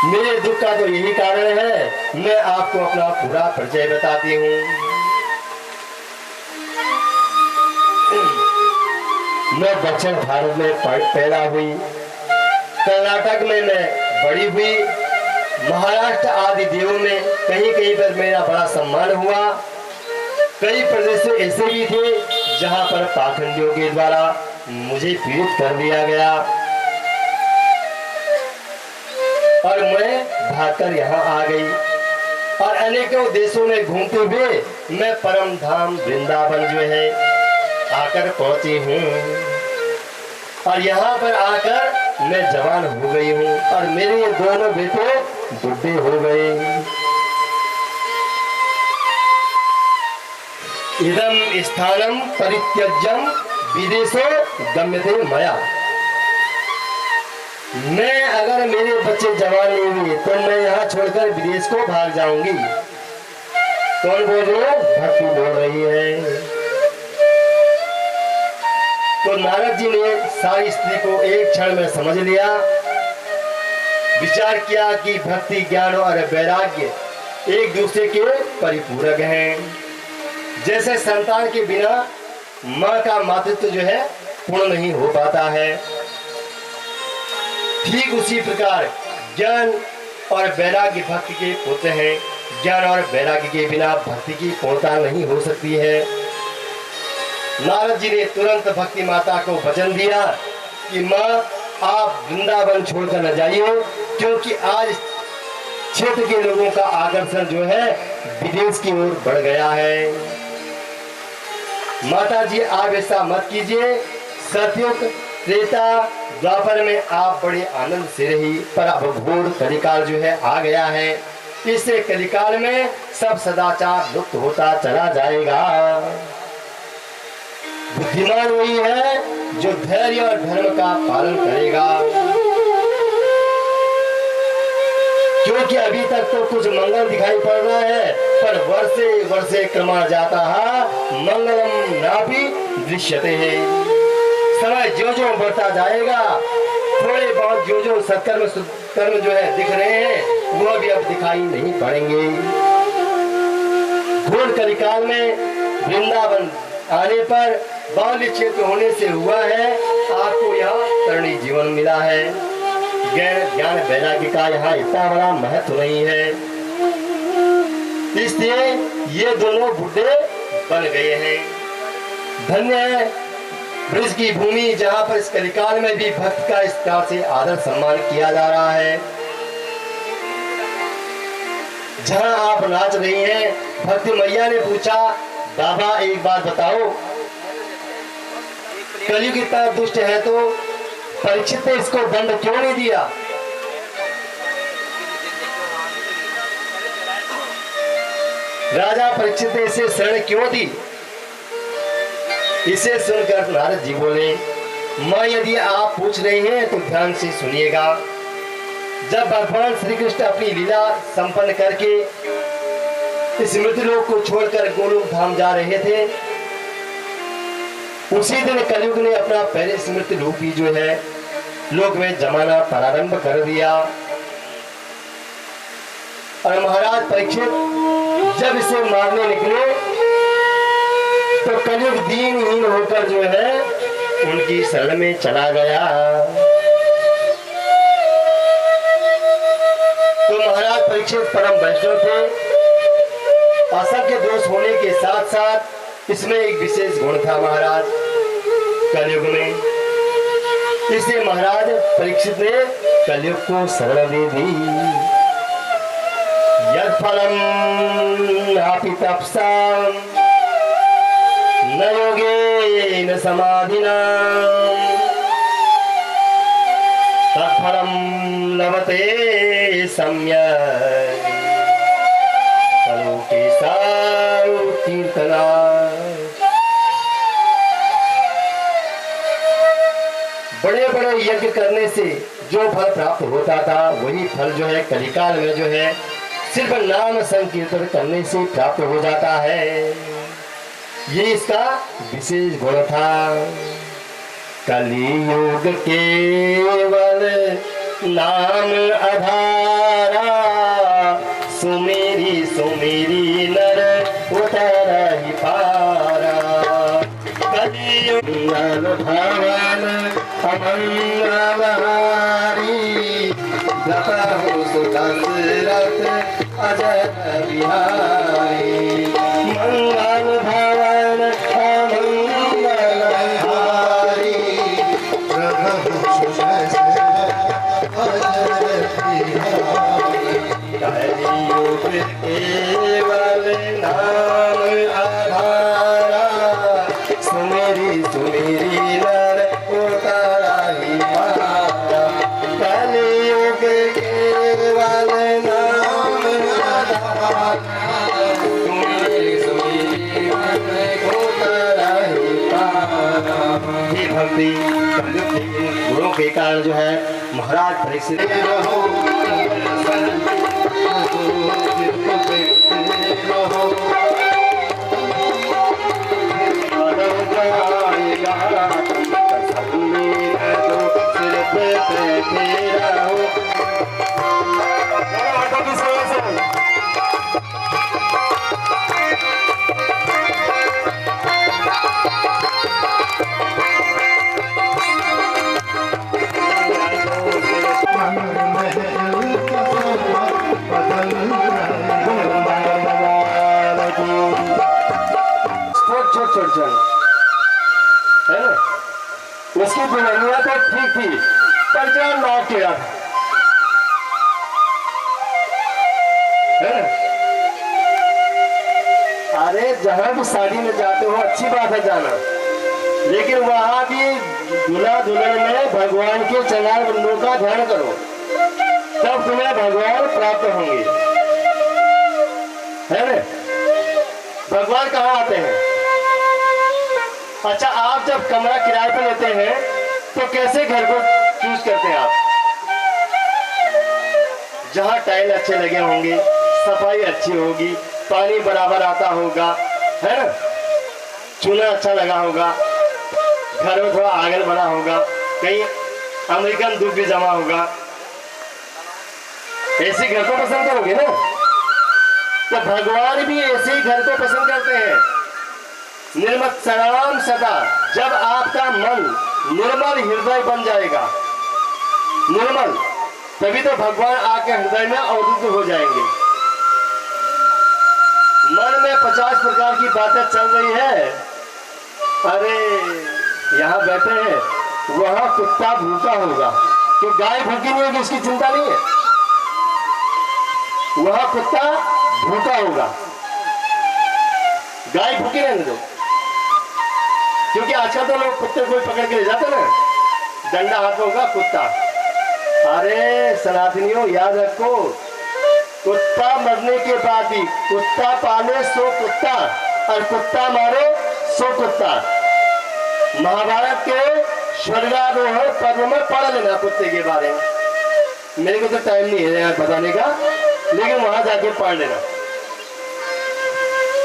मेरे दुख का तो यही कारण है। मैं आपको अपना पूरा परिचय बताती हूँ। मैं दक्षिण भारत में पैदा हुई, कर्नाटक में मैं बड़ी हुई, महाराष्ट्र आदि देवों में कहीं कहीं पर मेरा बड़ा सम्मान हुआ। कई प्रदेश ऐसे भी थे जहां पर पाखंडियों के द्वारा मुझे पीड़ित कर दिया गया और मैं भागकर यहाँ आ गई और अनेकों देशों में घूमते हुए मैं परम धाम वृंदावन जो है आकर पहुंची हूँ और यहाँ पर आकर मैं जवान हो गई हूँ और मेरे ये दोनों बेटे बुढ़े हो गए। इदम स्थानम परित्यज्यम विदेशो गम्यते मया। मैं अगर मेरे बच्चे जवान नहीं हुए तो मैं यहाँ छोड़कर विदेश को भाग जाऊंगी। कौन बोल रही है? भक्ति बोल रही है। तो नारद जी ने सारी स्त्री को एक क्षण में समझ लिया, विचार किया कि भक्ति ज्ञान और वैराग्य एक दूसरे के परिपूरक हैं। जैसे संतान के बिना माँ का मातृत्व जो है पूर्ण नहीं हो पाता है, ठीक उसी प्रकार ज्ञान और वैराग्य भक्ति के पुत्र हैं। ज्ञान और वैराग्य के बिना भक्ति की पूर्णता नहीं हो सकती है। नारद जी ने तुरंत भक्ति माता को वचन दिया कि माँ आप वृंदावन छोड़कर न जाइए, क्योंकि आज क्षेत्र के लोगों का आकर्षण जो है विदेश की ओर बढ़ गया है। माता जी आप ऐसा मत कीजिए। सतयुग त्रेता द्वापर में आप बड़े आनंद से रही, पर अब घोर कलिकाल जो है आ गया है। इस कलिकाल में सब सदाचार लुप्त होता चला जाएगा। बुद्धिमान वही है जो धैर्य और धर्म का पालन करेगा, क्योंकि अभी तक तो कुछ मंगल दिखाई पड़ रहा है, पर वर्षे वर्षे क्रमण जाता है मंगलम नापि दृश्यते है। समय जो जो बढ़ता जाएगा, थोड़े बहुत जो जो सत्कर्म कर्म जो है दिख रहे हैं वो भी अब दिखाई नहीं पड़ेंगे। घोर कलिकाल में वृंदावन आने पर बाल्य क्षेत्र होने से हुआ है आपको यहाँ तरणी जीवन मिला है। ज्ञान वैराग्य का यहाँ इतना बड़ा महत्व नहीं है, इसलिए ये दोनों बुढ़े बन गए हैं। धन्य है ब्रज की भूमि, जहाँ पर इस कलिकाल में भी भक्त का इस प्रकार से आदर सम्मान किया जा रहा है। जहाँ आप नाच रही हैं, भक्ति मैया ने पूछा, बाबा एक बात बताओ, कलयुग इतना दुष्ट है तो परीक्षित ने इसको दंड क्यों नहीं दिया? राजा परीक्षित ने इसे शरण क्यों दी? इसे सुनकर नारद जी बोले, मां यदि आप पूछ रहे हैं तो ध्यान से सुनिएगा। जब भगवान श्री कृष्ण अपनी लीला संपन्न करके इस मृत्युलोक को छोड़कर गोलोक धाम जा रहे थे, उसी दिन कलयुग ने अपना पहले स्मृति रूपी जो है लोक में जमाना प्रारंभ कर दिया। और महाराज परीक्षित जब इसे मारने निकले तो कलयुग दीनहीन होकर जो है उनकी शरण में चला गया। तो महाराज परीक्षित परम वैष्णव थे। असंख्य दोष होने के साथ साथ इसमें एक विशेष गुण था महाराज कलयुग में। इसलिए महाराज परीक्षित ने कलयुग को शरण दे दी। यद फलम नापि तपसा न योगेन समाधिना तत्फलम लभते सम्यक् कलोके सारुतीर्थना। बड़े बड़े यज्ञ करने से जो फल प्राप्त होता था वही फल जो है कलिकाल में जो है सिर्फ नाम संकीर्तन करने से प्राप्त हो जाता है। ये इसका विशेष गुण था। कलियुग केवल नाम आधारा, सुमेरी सुमेरी नर उतर पारा। कलियुग भवन अमंगलहारी, जपहु सुदशरथ अजय बिहारी। मंगल भवन अमंगलहारी, प्रभु सुदशरथ अजय बिहारी। कलियुग केवल नाम आधारा, सुमेरी सुमेरी नर उतारी पारा। कलियुग केवल नाम आधारा, सुमेरी सुमेरी नर उतारी पारा। ये भक्ति कलयुग के गुणों के कारण जो है महाराज परीक्षित है ना, उसकी बुलंदियां तो ठीक थी पर जहाँ नाक टेढ़ा था। अरे जहाँ भी शादी में जाते हो अच्छी बात है जाना, लेकिन वहां भी दूल्हा दुल्हन में भगवान के चरणों का ध्यान करो, तब तुम्हें भगवान प्राप्त होंगे, है ना? भगवान कहाँ आते हैं? अच्छा, आप जब कमरा किराए पर लेते हैं तो कैसे घर को चूज करते हैं आप? जहाँ टाइल अच्छे लगे होंगे, सफाई अच्छी होगी, पानी बराबर आता होगा, है ना? चूल्हा अच्छा लगा होगा, घर में थोड़ा आंगन बना होगा, कहीं अमेरिकन दूध भी जमा होगा, ऐसे घर को पसंद करोगे ना? तो भगवान भी ऐसे ही घर को पसंद करते हैं। निर्मत्सराम सदा, जब आपका मन निर्मल हृदय बन जाएगा, निर्मल, तभी तो भगवान आके हृदय में अवरुद्ध हो जाएंगे। मन में 50 प्रकार की बातें चल रही है, अरे यहाँ बैठे हैं, वहां कुत्ता भूखा होगा, तो गाय भूखी नहीं होगी इसकी चिंता नहीं है, वहां कुत्ता भूखा होगा, गाय भूखी रहने दो। क्योंकि आजकल तो लोग कुत्ते को पकड़ के ले जाते ना, डंडा हाथ में होगा कुत्ता। अरे सनातनियों याद रखो, कुत्ता मरने के बाद भी कुत्ता पाले सो कुत्ता और कुत्ता मारे सो कुत्ता। महाभारत के स्वर्गारोहण पर्व में पढ़ लेना कुत्ते के बारे में, मेरे को तो टाइम नहीं है बताने का, लेकिन वहां जाके पढ़ लेना।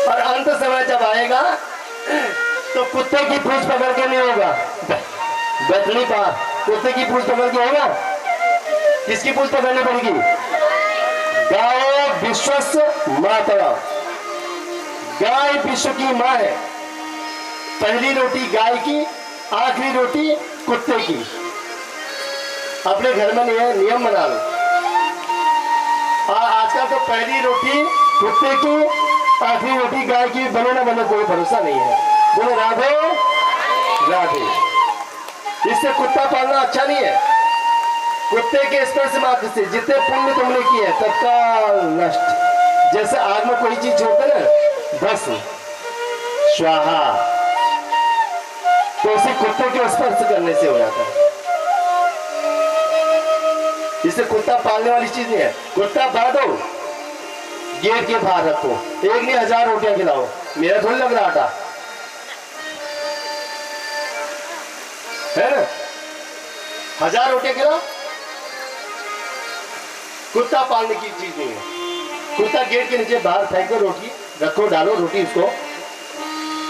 और अंत समय जब आएगा तो कुत्ते की पूंछ पकड़ के नहीं होगा, बैठनी पार, कुत्ते की पूंछ पकड़ के होगा। किसकी पूंछ पकड़नी पड़ेगी? गाय विश्वस्य मातरा, गाय विश्व की माँ है। पहली रोटी गाय की, आखिरी रोटी कुत्ते की। अपने घर में नियम बना लो। और आजकल तो पहली रोटी कुत्ते की, आखिरी रोटी गाय की, बने ना बने कोई भरोसा नहीं है। बोलो राधे राधे। इससे कुत्ता पालना अच्छा नहीं है। कुत्ते के स्पर्श मात्र से जितने पुण्य तुमने किए तत्काल नष्ट। जैसे आग में कोई चीज छोड़ते ना, भस्म स्वाहा, तो उसे कुत्ते के स्पर्श करने से हो जाता है। इससे कुत्ता पालने वाली चीज नहीं है। कुत्ता बांधो, गेट के बाहर रखो, एक नहीं 1000 रोटियां खिलाओ, मेरा थोड़ी लग रहा था, है ना? 1000 रोटियां खिलाओ। कुत्ता पालने की चीज नहीं है। कुत्ता गेट के नीचे बाहर फेंक दो, रोटी रखो, डालो रोटी उसको,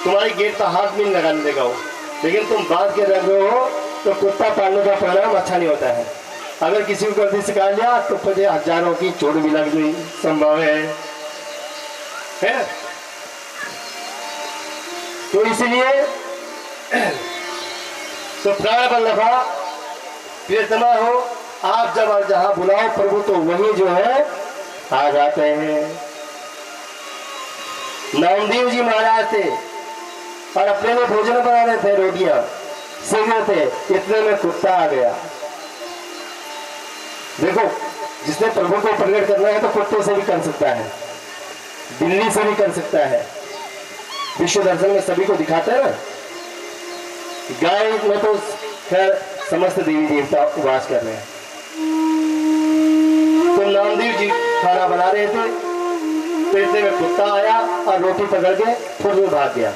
तुम्हारी गेट पर हाथ भी नहीं लगाने देगा वो। लेकिन तुम बांध के रख रहे हो तो कुत्ता पालने का परिणाम अच्छा नहीं होता है। अगर किसी को गलती सिखा लिया तो फिर हजारों की चोट भी लगनी संभव है। तो इसलिए तो प्राण बल्लभा प्रियतमा हो, आप जब जहां बुलाओ प्रभु तो वही जो है आ जाते हैं। नामदेव जी महाराज थे और अपने लिए भोजन बना रहे थे, रोटियां सेक रहे थे, इतने में कुत्ता आ गया। देखो, जिसने प्रभु को प्रकट करना है तो कुत्ते से भी कर सकता है, बिल्ली से भी कर सकता है। विश्व दर्शन में सभी को दिखाता है ना। गाय में तो खैर समस्त देवी देवता उपवास कर रहे हैं। तो नामदेव जी खाना बना रहे थे, तो इतने में कुत्ता आया और रोटी पकड़ के फुर्र में भाग गया,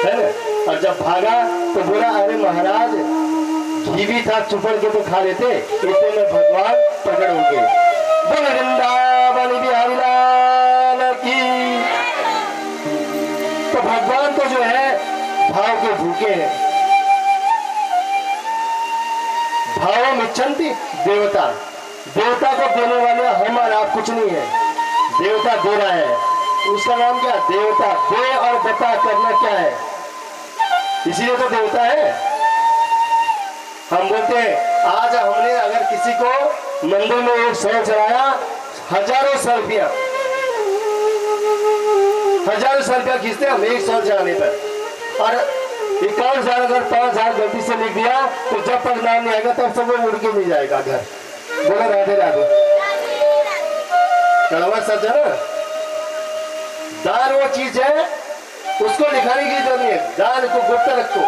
है ना? और जब भागा तो बोला, अरे महाराज घी भी था, चुपड़ के तो खा लेते। इतने में भगवान प्रकट हो गए। बोल वृंदावन बिहारी लाल की। तो भगवान तो जो है भाव के भूखे हैं। भाव मिच्छन्ति देवता, देवता को देने वाले हम और आप कुछ नहीं है, देवता दे रहा है। उसका नाम क्या? देवता। दे और बता करना क्या है, इसीलिए तो देवता है। हम बोलते हैं आज हमने अगर किसी को मंदिर में एक सौ चढ़ाया, हजारों सौ रुपया खींचते हम 100 चढ़ाने पर। और 51,000 अगर 5,000 गलती से लिख दिया तो जब तक नाम नहीं आएगा तब सब उड़ के नहीं जाएगा घर। बोलो राधे राधे। कड़वा सच है ना। दान वो चीज है उसको दिखाने की जरूरत नहीं है, दान को गुप्त रखो,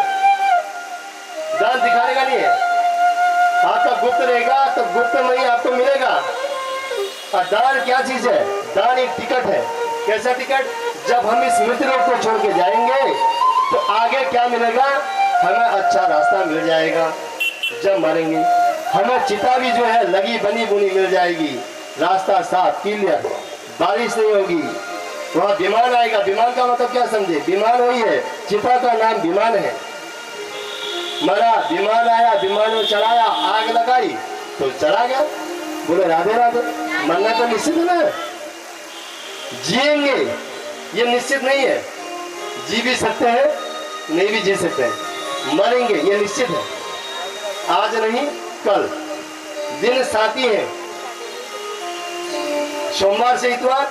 दान दिखाने का नहीं है। आपका गुप्त रहेगा तो गुप्त में ही आपको मिलेगा। और दान क्या चीज है? दान एक टिकट है। कैसा टिकट? जब हम इस मृत्यु लोक को छोड़ के जाएंगे तो आगे क्या मिलेगा? हमें अच्छा रास्ता मिल जाएगा। जब मरेंगे हमें चिता भी जो है लगी बनी बुनी मिल जाएगी, रास्ता साफ क्लियर, बारिश नहीं होगी, वहाँ विमान आएगा। विमान का मतलब क्या समझे? विमान वही है, चिता का नाम विमान है। मरा, विमान आया, विमान में चढ़ाया, आग लगाई तो चला गया। बोले राधे राधे। मरना तो निश्चित है ना, जिएंगे ये निश्चित नहीं है। जी भी सकते हैं, नहीं भी जी सकते हैं। मरेंगे ये निश्चित है, आज नहीं कल। दिन साथी है, सोमवार से इतवार,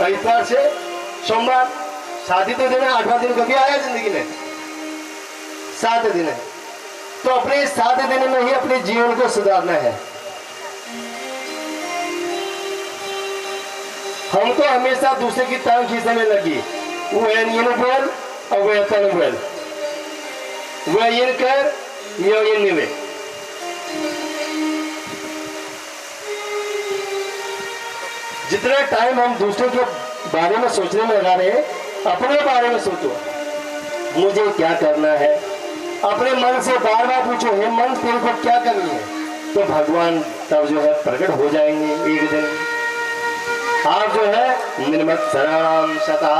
इतवार से सोमवार, साथी तो दिन है। 8वां दिन कभी आया जिंदगी में? 7 दिन है। तो अपने 7 दिन में ही अपने जीवन को सुधारना है। हम तो हमेशा दूसरे की टांग खींचने लगी। वो ये बोल और वह तन बोल, वह ये कर ये निवे। जितना टाइम हम दूसरों के बारे में सोचने में लगा रहे हैं, अपने बारे में सोचो, मुझे क्या करना है। अपने मन से बार बार पूछो, हे मन तेरे को क्या करनी है? तो भगवान तब जो है प्रकट हो जाएंगे एक दिन। आप जो है निर्मल शरण सता,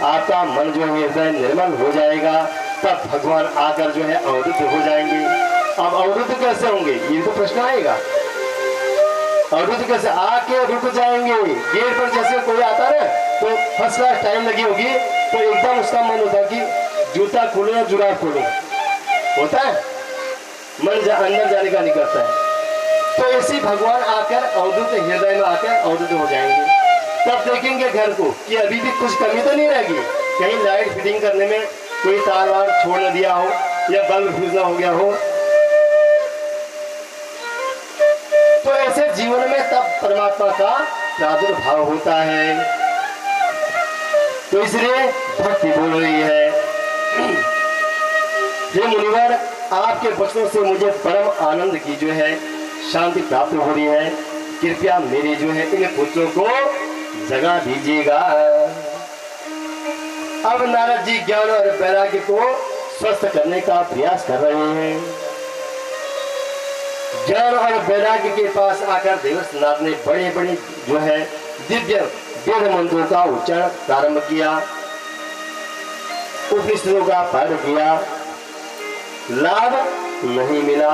आपका मन जो है हृदय निर्मल हो जाएगा, तब भगवान आकर जो है अवरुद्ध हो जाएंगे। अब अवरुद्ध कैसे होंगे ये तो प्रश्न आएगा। अवरुद्ध कैसे? आके रुक जाएंगे। गेट पर जैसे कोई आता है तो फर्स्ट क्लास टाइम लगी होगी तो एकदम उसका मन होता है कि जूता खोलो या जुराब खोलो, होता है मन अंदर जाने का नहीं करता है। तो ऐसे भगवान आकर अवधूत हृदय में आकर अवधूत हो जाएंगे। तब देखेंगे घर को कि अभी भी कुछ कमी तो नहीं रहेगी, कहीं लाइट फिटिंग करने में कोई तार वार छोड़ न दिया हो या बल्ब फ्यूज हो गया हो। तो ऐसे जीवन में तब परमात्मा का प्रादुर्भाव होता है। तो इसलिए भक्ति बोल रही है, हे मुनिवर, आपके वचनों से मुझे परम आनंद की जो है शांति प्राप्त हो रही है। कृपया मेरे जो है इन पुत्रों को जगा दीजिएगा। अब नारद जी ज्ञान और वैराग्य को स्वस्थ करने का प्रयास कर रहे हैं। ज्ञान और वैराग्य के पास आकर देवस्नाथ ने बड़े बड़े जो है दिव्य वेद मंत्रों का उच्चारण प्रारंभ किया, उपनिषदों का पाठ किया, लाभ नहीं मिला।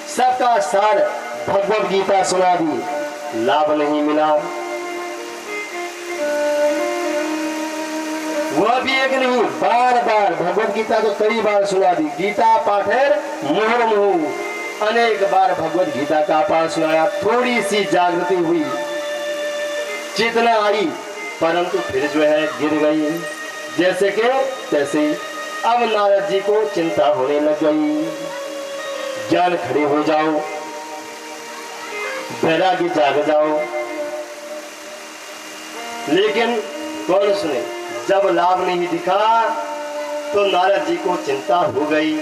सबका सार भगवद गीता सुना दी, लाभ नहीं मिला। वह भी एक नहीं, बार बार भगवद गीता तो कई बार सुना दी। गीता पाठेर मुहुर मुहु, अनेक बार भगवद गीता का पाठ सुनाया। थोड़ी सी जागृति हुई, चेतना आई, परंतु फिर जो है गिर गई जैसे के तैसे। अब नारद जी को चिंता होने लग गई। ज्ञान खड़े हो जाओ, वैराग्य जाग जाओ, लेकिन कौन सुने? जब लाभ नहीं दिखा तो नारद जी को चिंता हो गई।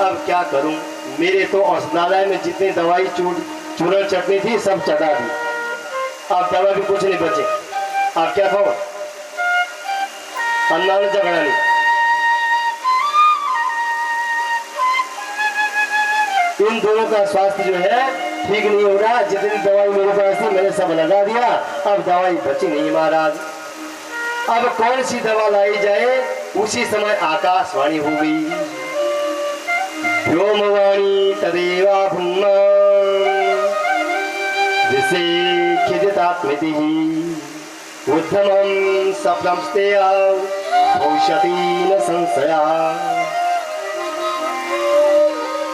अब क्या करूं? मेरे तो औषधालय में जितनी दवाई चूर्ण चटनी थी सब चटा दी, अब दवा भी कुछ नहीं बचे। अब क्या खाओ? अन्ना ने झगड़ा नहीं। इन दोनों का स्वास्थ्य जो है ठीक नहीं हो रहा। जितनी दवाई मेरे पास थी मैंने सब लगा दिया, अब दवाई बची नहीं महाराज। अब कौन सी दवा लाई जाए? उसी समय आकाशवाणी हो गई। व्योमवाणी तदेवा भूमा जिसे खिदितात्मिति उद्धमं सप्तमस्तेया भविष्यति न संशया।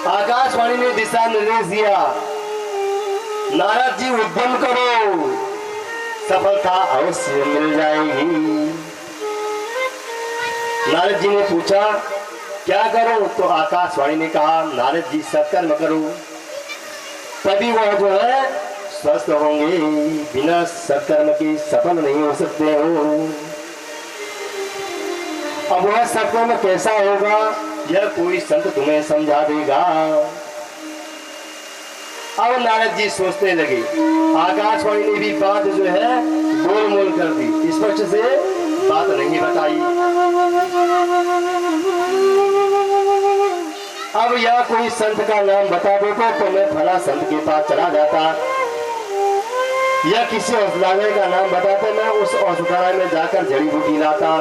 आकाशवाणी ने दिशा निर्देश दिया, नारद जी उद्यम करो, सफलता अवश्य मिल जाएगी। नारद जी ने पूछा क्या करो? तो आकाशवाणी ने कहा नारद जी सत्कर्म करो। तभी वह जो है स्वस्थ होंगे, बिना सत्कर्म के सफल नहीं हो सकते हो। अब वह सत्कर्म कैसा होगा यह कोई संत तुम्हें समझा देगा। अब नारद जी सोचने लगे। आकाशवाणी ने भी बात जो है गोलमोल कर दी, स्पष्ट से बात नहीं बताई। अब यह कोई संत का नाम बता देता तो मैं फला संत के पास चला जाता, या किसी औषधालय का नाम बताते मैं उस औषधालय में जाकर जड़ी बूटी लाता,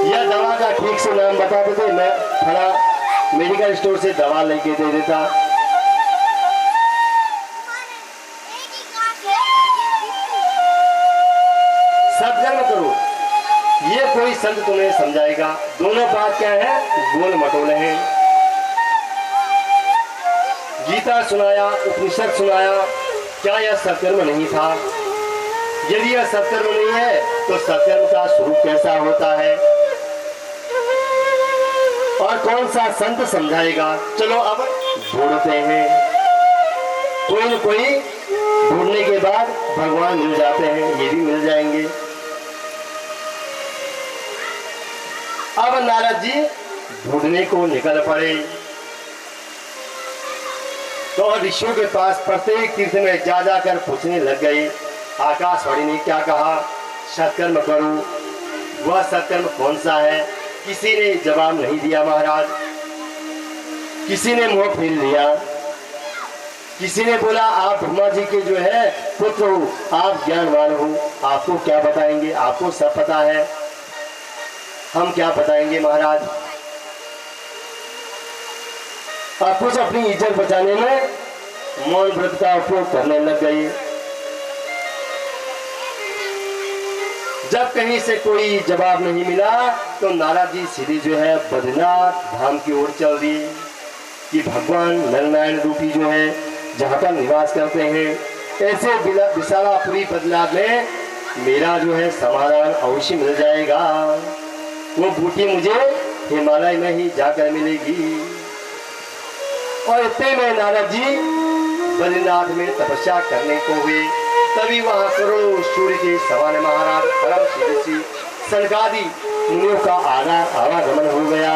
या दवा का ठीक से नाम बताते थे मैं फला मेडिकल स्टोर से दवा लेके दे देता। सत्कर्म करो ये कोई संत तुम्हें समझाएगा। दोनों बात क्या है, गोल मटोले हैं। गीता सुनाया, उपनिषद सुनाया, क्या यह सत्कर्म नहीं था? यदि यह सत्कर्म नहीं है तो सत्कर्म का स्वरूप कैसा होता है और कौन सा संत समझाएगा? चलो अब ढूंढते हैं। कोई न कोई ढूंढने के बाद भगवान मिल जाते हैं, ये भी मिल जाएंगे। अब नारद जी ढूंढने को निकल पड़े तो ऋषियों के पास प्रत्येक तीर्थ में जा जाकर पूछने लग गए। आकाशवाणी ने क्या कहा? सत्कर्म करो। वह सत्कर्म कौन सा है? किसी ने जवाब नहीं दिया महाराज। किसी ने मुंह फेर लिया। किसी ने बोला आप ब्रह्मा जी के जो है पुत्र हो, आप ज्ञानवान हो, आपको क्या बताएंगे, आपको सब पता है, हम क्या बताएंगे महाराज। और कुछ अपनी इज्जत बचाने में मौन व्रत का उपयोग करने लग गए। जब कहीं से कोई जवाब नहीं मिला तो नारद जी सीधी जो है बद्रीनाथ धाम की ओर चल दी कि भगवान नरनारायण रूपी जो है जहाँ पर निवास करते हैं, ऐसे विशालापुरी बद्रीनाथ में मेरा जो है समाधान अवश्य मिल जाएगा। वो बूटी मुझे हिमालय में ही जाकर मिलेगी। और इतने में नारद जी बद्रीनाथ में तपस्या करने को हुए। तभी वहां करोड़ों सूर्य के सवाल महाराज परम तेजस्वी सनकादि मुनियों का आवागमन हो गया।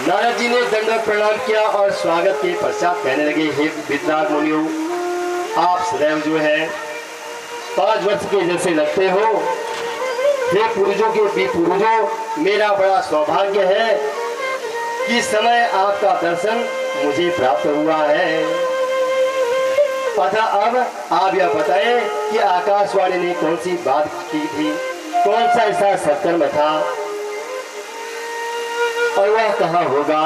नारद जी ने दंडवत प्रणाम किया और स्वागत के पश्चात कहने लगे, हे विद्वान मुनियों, आप सदैव जो है 5 वर्ष के जैसे लगते हो। हे पूर्वजों के भी पूर्वजों, मेरा बड़ा सौभाग्य है कि समय आपका दर्शन मुझे प्राप्त हुआ है। अतः अब आप यह बताएं कि आकाशवाणी ने कौन सी बात की थी, कौन सा ऐसा सत्कर्म था और वह कहाँ होगा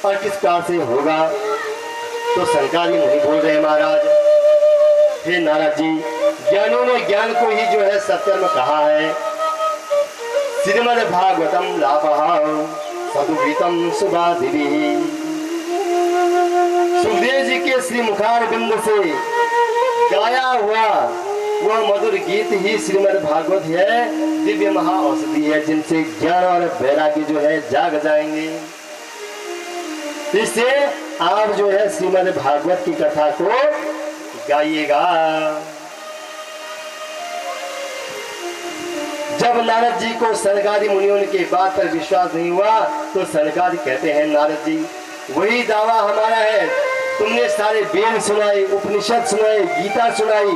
और किस प्रकार से होगा। तो सरकारी नहीं बोल रहे महाराज। हे नारद जी, ज्ञानियों ने ज्ञान को ही जो है सत्कर्म कहा है। श्रीमद् भागवतम लाभः सदुगीतम सुभादिभिः। सुखदेव जी के श्री मुखार बिंद से गाया हुआ वह मधुर गीत ही श्रीमद् भागवत है, दिव्य महा औषधि है, जिनसे ज्ञान और वैराग्य जो है जाग जाएंगे। इससे आप जो है श्रीमद् भागवत की कथा को गाइएगा। जब नारद जी को सनकादि मुनियों के बात पर विश्वास नहीं हुआ तो सनकादि कहते हैं, नारद जी वही दावा हमारा है। तुमने सारे वेद सुनाए, उपनिषद सुनाए, गीता सुनाई,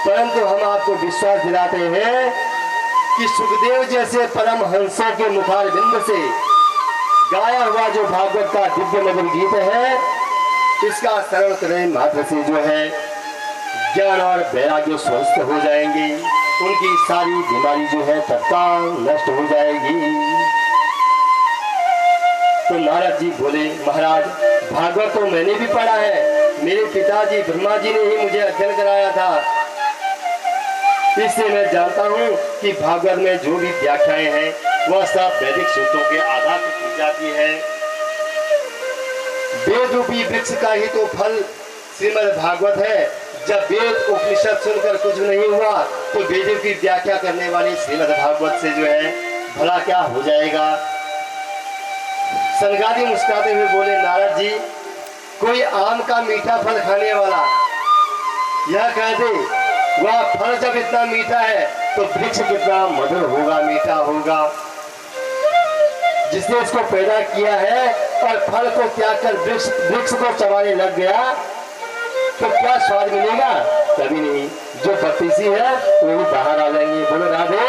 परंतु हम आपको विश्वास दिलाते हैं कि सुखदेव जैसे परम हंसों के मुखार बिंद से गाया हुआ जो भागवत का दिव्य मधुर गीत है, इसका सरल करने मात्र से जो है ज्ञान और वैराग्य स्वस्थ हो जाएंगे। उनकी सारी बीमारी जो है तत्काल नष्ट हो जाएगी। तो नारद जी बोले, महाराज भागवत तो मैंने भी पढ़ा है, मेरे पिताजी ब्रह्मा जी ने ही मुझे अध्ययन कराया था। इससे मैं जानता हूँ कि भागवत में जो भी व्याख्याएं हैं वह सब वैदिक सूत्रों के आधार पर की जाती है। वेद रूपी वृक्ष का ही तो फल श्रीमद् भागवत है। जब वेद उपनिषद सुनकर कुछ नहीं हुआ तो वेदों की व्याख्या करने वाली श्रीमद् भागवत से जो है भला क्या हो जाएगा। सनकादि मुस्कुराते हुए बोले, नारद जी कोई आम का मीठा फल खाने वाला यह कह दे वह फल जब इतना मीठा है तो वृक्ष कितना मधुर होगा, मीठा होगा। जिसने इसको पैदा किया है और फल को त्याग कर वृक्ष को चबाने लग गया तो क्या स्वाद मिलेगा? कभी नहीं। जो बत्तीसी है वो भी बाहर आ जाएंगे। बोलो राधे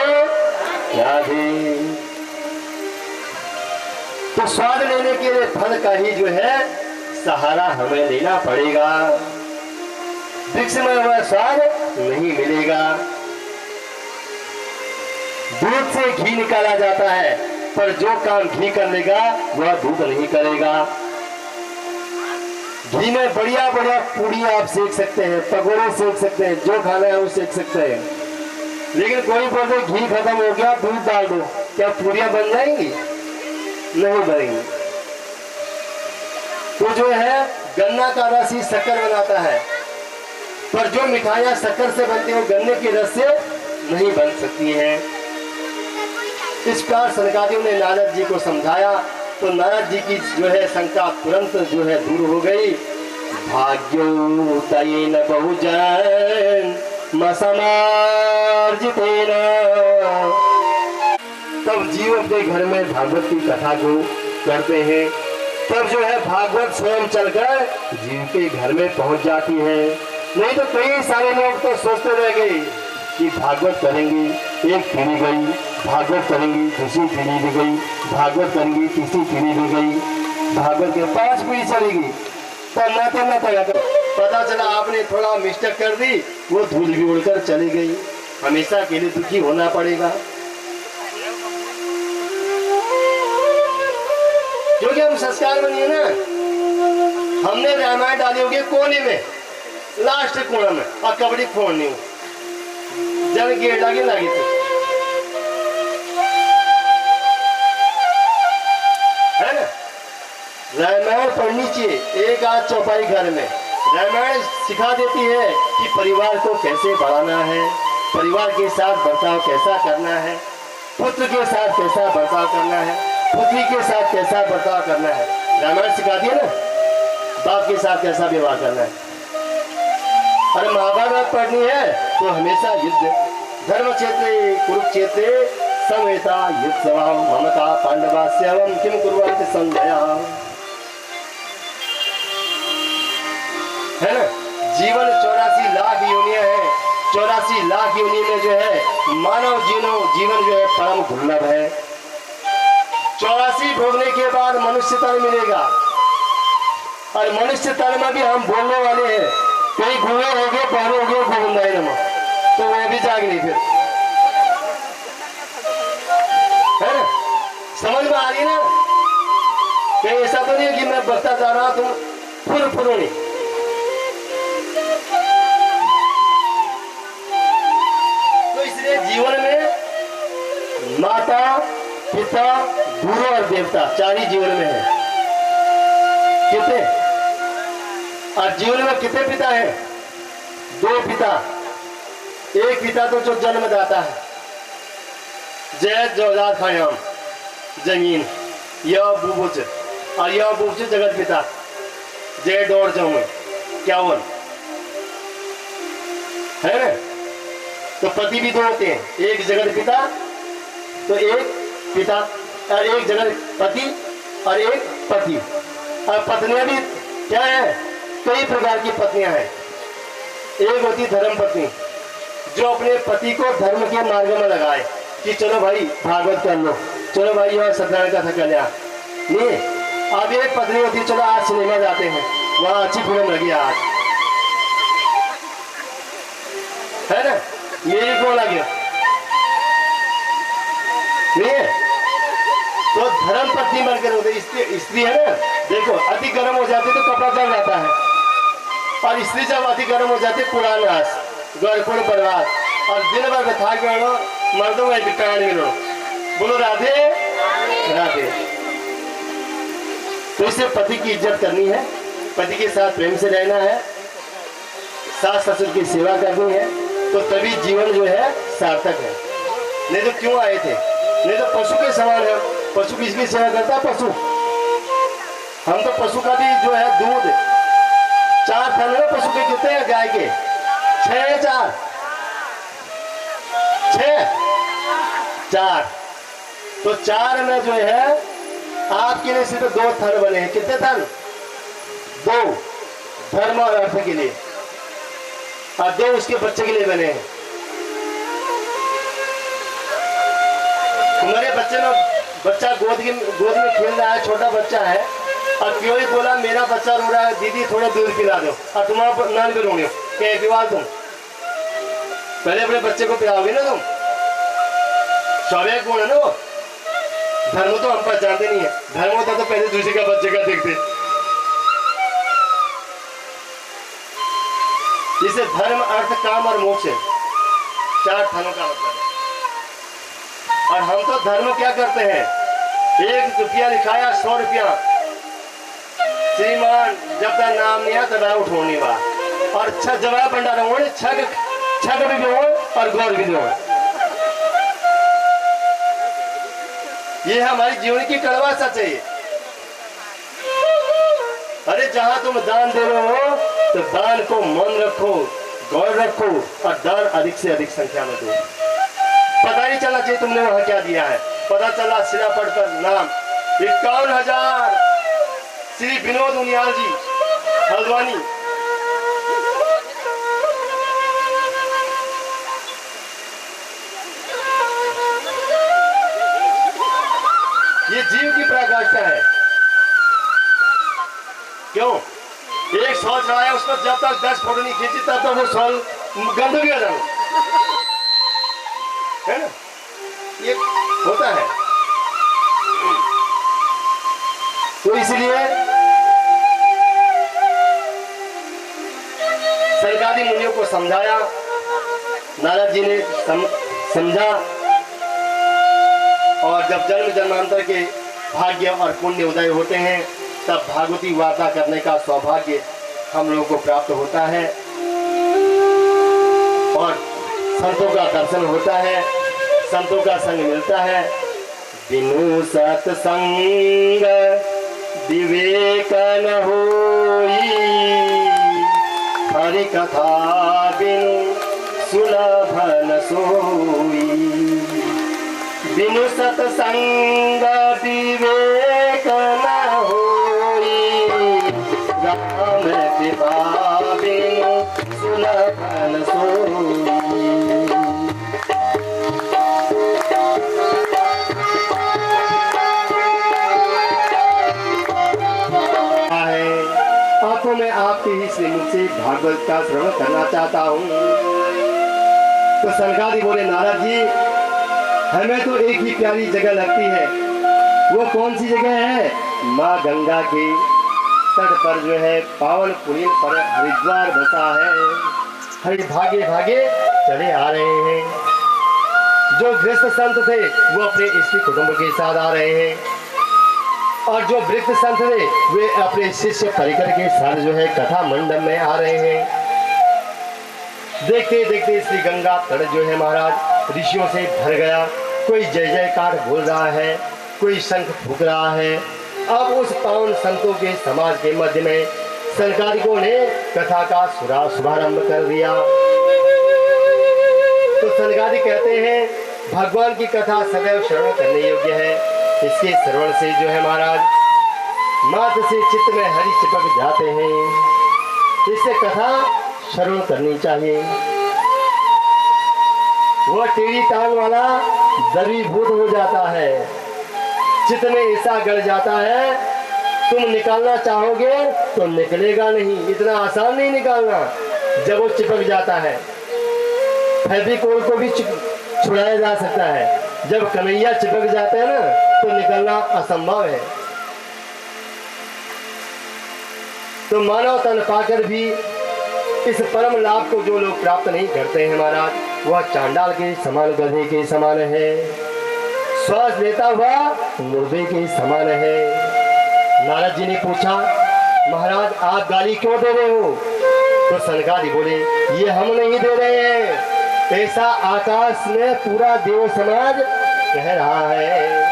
राधे। तो स्वाद लेने के लिए फल का ही जो है सहारा हमें लेना पड़ेगा। वृक्ष में वह स्वाद नहीं मिलेगा। दूध से घी निकाला जाता है पर जो काम घी कर लेगा वह दूध नहीं करेगा। घी में बढ़िया बढ़िया पूड़ी आप सेक सकते हैं, पकौड़े सेक सकते हैं, जो खाना है वो सेक सकते हैं, लेकिन कोई बोलते घी खत्म हो गया दूध डाल दो, क्या पूड़ियां बन जाएंगी? नहीं बनेंगी। तो जो है गन्ना का रस ही शक्कर बनाता है, पर जो मिठाइयां शक्कर से बनती है वो गन्ने के रस से नहीं बन सकती हैं। इस प्रकार सनकादियों ने नारद जी को समझाया तो नारद जी की जो है शंका तुरंत जो है दूर हो गई। भाग्योदयेन बहुजन मसमार्जितेन। तब जीव अपने घर में भागवत की कथा को करते हैं, तब जो है भागवत स्वयं चलकर जीव के घर में पहुंच जाती है। नहीं तो कई सारे लोग तो सोचते रह गए कि भागवत करेंगे, एक पीढ़ी गई, भागवत करेंगे दूसरी पीढ़ी भी गई, भागवत करेंगे तीसरी पीढ़ी भी गई, भागवत के 5 पीढ़ी चलेगी, तब नाते पता चला आपने थोड़ा मिस्टेक कर दी, वो धूल भी उड़कर चली गई। हमेशा के लिए दुखी होना पड़ेगा, क्योंकि हम संस्कार बनिए ना। हमने रामायण डाली होगी कोने में, लास्ट कोना में, और कबड्डी फोड़नी हो जल गेड़ लागे लागे तो है ना। रामायण पढ़नी चाहिए एक आध चौपाई घर में। रामायण सिखा देती है कि परिवार को कैसे बढ़ाना है, परिवार के साथ बर्ताव कैसा करना है, पुत्र के साथ कैसा बर्ताव करना है, पुत्री के साथ कैसा बर्ताव करना है। रामायण सिखाती है ना, बाप के साथ कैसा व्यवहार करना है। अरे महाभारत पढ़नी है तो हमेशा युद्ध, धर्म क्षेत्रे कुरुक्षेत्रे समेता युद्ध सभा ममता पांडवास्यवम किम कुर्वन्ति संजय। है ना, जीवन 84 लाख योनियां हैं, 84 लाख योनि में जो है मानव जीवन जो है परम दुर्लभ है। 84 भोगने के बाद मनुष्य तन मिलेगा, और मनुष्य तन में भी हम बोलने वाले हैं। कहीं घूमे हो गए, पहले हो गए गोविंदाई नमः, तो वह भी जाग नहीं फिर, है ना। समझ में आ रही ना? कहीं ऐसा तो नहीं है कि मैं बसता जा रहा तुम फुर नहीं। तो इसलिए जीवन में माता पिता गुरु और देवता 4 ही जीवन में है। कितने? और जीवन में कितने पिता हैं? 2 पिता। एक पिता तो जो जन्मदाता है, जय जौजात खयाम जमीन, यह बुबुच, और यह बुबुच जगत पिता, जय डोर जमुन 51, है ना। तो पति भी 2 होते हैं, एक जगत पिता तो एक पिता, और एक जगत पति और एक पति। और पत्नियां भी क्या है? कई प्रकार की पत्नियां हैं। एक होती धर्म पत्नी जो अपने पति को धर्म के मार्ग में लगाए कि चलो भाई भागवत कर लो, चलो भाई यह सत्यनारायण कथा कर लिया। नहीं, अब एक पत्नी होती चलो आज सिनेमा जाते हैं, वहां अच्छी फिल्म लगी आज, है ना, मेरी कौन लगे नहीं है। तो धर्म पत्नी बनकर होते स्त्री है ना। देखो अति गर्म हो जाती तो कपड़ा जल जाता है, और स्त्री जब अति गर्म हो जाती पुरान नाश गड़कुड़ बर्बाद, और दिन भर में था गड़ो मर्दों में बिटान गिरो। बोलो राधे राधे। तो इससे पति की इज्जत करनी है, पति के साथ प्रेम से रहना है, सास ससुर की सेवा करनी है, तो तभी जीवन जो है सार्थक है। नहीं तो क्यों आए थे? नहीं तो पशु के समान है। पशु किसकी सेवा करता है? पशु हम तो पशु का भी जो है दूध 4 थन है पशु के, कितने हैं गाय के? 6 है, 4 4। तो 4 में जो है आपके लिए सिर्फ 2 थन बने हैं। कितने थन? 2 धर्म और अर्थ के लिए, और 2 उसके बच्चे के लिए बने हैं। तुम्हारे बच्चा गोद में खेल रहा है, छोटा बच्चा है, और क्यों ही बोला मेरा बच्चा रो रहा है, दीदी थोड़ा दूध पिला दो, और तुम्हारा नान भी रोने क्या पिवा तुम? पहले अपने बच्चे को पिलाओगे ना तुम, स्वाभाविक गुण है ना वो। धर्म तो हम पहचानते नहीं है, धर्म होता तो पहले दूसरे का बच्चे का देखते। जिसे धर्म अर्थ काम और मोक्ष 4 थनों का मतलब है। और हम तो धर्म क्या करते हैं, 1 रुपया लिखाया 100 रुपया, श्रीमान जब तक नाम नहीं आता तब उठोनी बा, और जवाब भंडारा हो छग भी दो और गौर भी दो। ये हमारी जीवन की कड़वा सच है। अरे जहां तुम दान दे रहे हो तो दान को मन रखो, गौर रखो, और दान अधिक से अधिक संख्या में दो। पता नहीं चलना चाहिए तुमने वहां क्या दिया है। पता चला सिरा पढ़कर नाम 51,000 श्री विनोद उनियाल जी हल्द्वानी। ये जीव की पराकाष्ठा है। क्यों? एक 100 चढ़ाया, उसको जब तक 10 फोटो नहीं खींची तब तक वो 100 गंद भी आ जाए, है ना? ये होता है। तो इसलिए सरकारी मुनियों को समझाया, नारद जी ने समझा, और जब जन्म जन्मांतर के भाग्य और पुण्य उदय होते हैं तब भागवती वार्ता करने का सौभाग्य हम लोगों को प्राप्त होता है, और संतों का दर्शन होता है, संतों का संग मिलता है। बिनु सत्संग विवेक न होई, हरि कथा बिनु सुलभ न सोई। बिनु सत्संग विवेक न होई, राम कृपा बिनु सुलभ न सोई। आंखों में आपके ही श्रीमुख से भागवत का श्रवण करना चाहता हूँ। तो सनकादि बोले, नारद जी हमें तो एक ही प्यारी जगह लगती है। वो कौन सी जगह है? माँ गंगा के तट पर जो है पावन पुनील पर हरिद्वार बसा है। हरि भागे भागे चले आ रहे हैं। जो गृहस्थ संत थे वो अपने स्त्री कुटुंब के साथ आ रहे हैं, और जो वृद्ध संत थे वे अपने शिष्य परिकर के साथ जो है कथा मंडप में आ रहे हैं। देखते देखते श्री गंगा तट जो है महाराज ऋषियों से भर गया। कोई जय जयकार बोल रहा है, कोई शंख फूंक रहा है। अब उस पावन संतों के समाज के मध्य में संकारिकों ने कथा का शुभारंभ कर दिया। तो संकारि कहते हैं भगवान की कथा सदैव श्रवण करने योग्य है। इसके श्रवण से जो है महाराज मात्र से चित्त में हरि चिपक जाते हैं। इससे कथा श्रवण करनी चाहिए। वह टेढ़ी टांग वाला द्रवीभूत हो जाता है, चित्त में ऐसा गड़ जाता है, तुम निकालना चाहोगे तो निकलेगा नहीं। इतना आसान नहीं निकालना जब वो चिपक जाता है। फेविकोल को भी छुड़ाया जा सकता है, जब कन्हैया चिपक जाते हैं ना तो निकलना असंभव है। तो मानव तन पाकर भी इस परम लाभ को जो लोग प्राप्त नहीं करते हैं महाराज, वह चांडाल के समान, गधे के समान है, श्वास लेता हुआ मुर्दे के समान है। नारद जी ने पूछा, महाराज आप गाली क्यों दे रहे हो? तो सनकादि बोले, ये हम नहीं दे रहे हैं, ऐसा आकाश में पूरा देव समाज कह रहा है।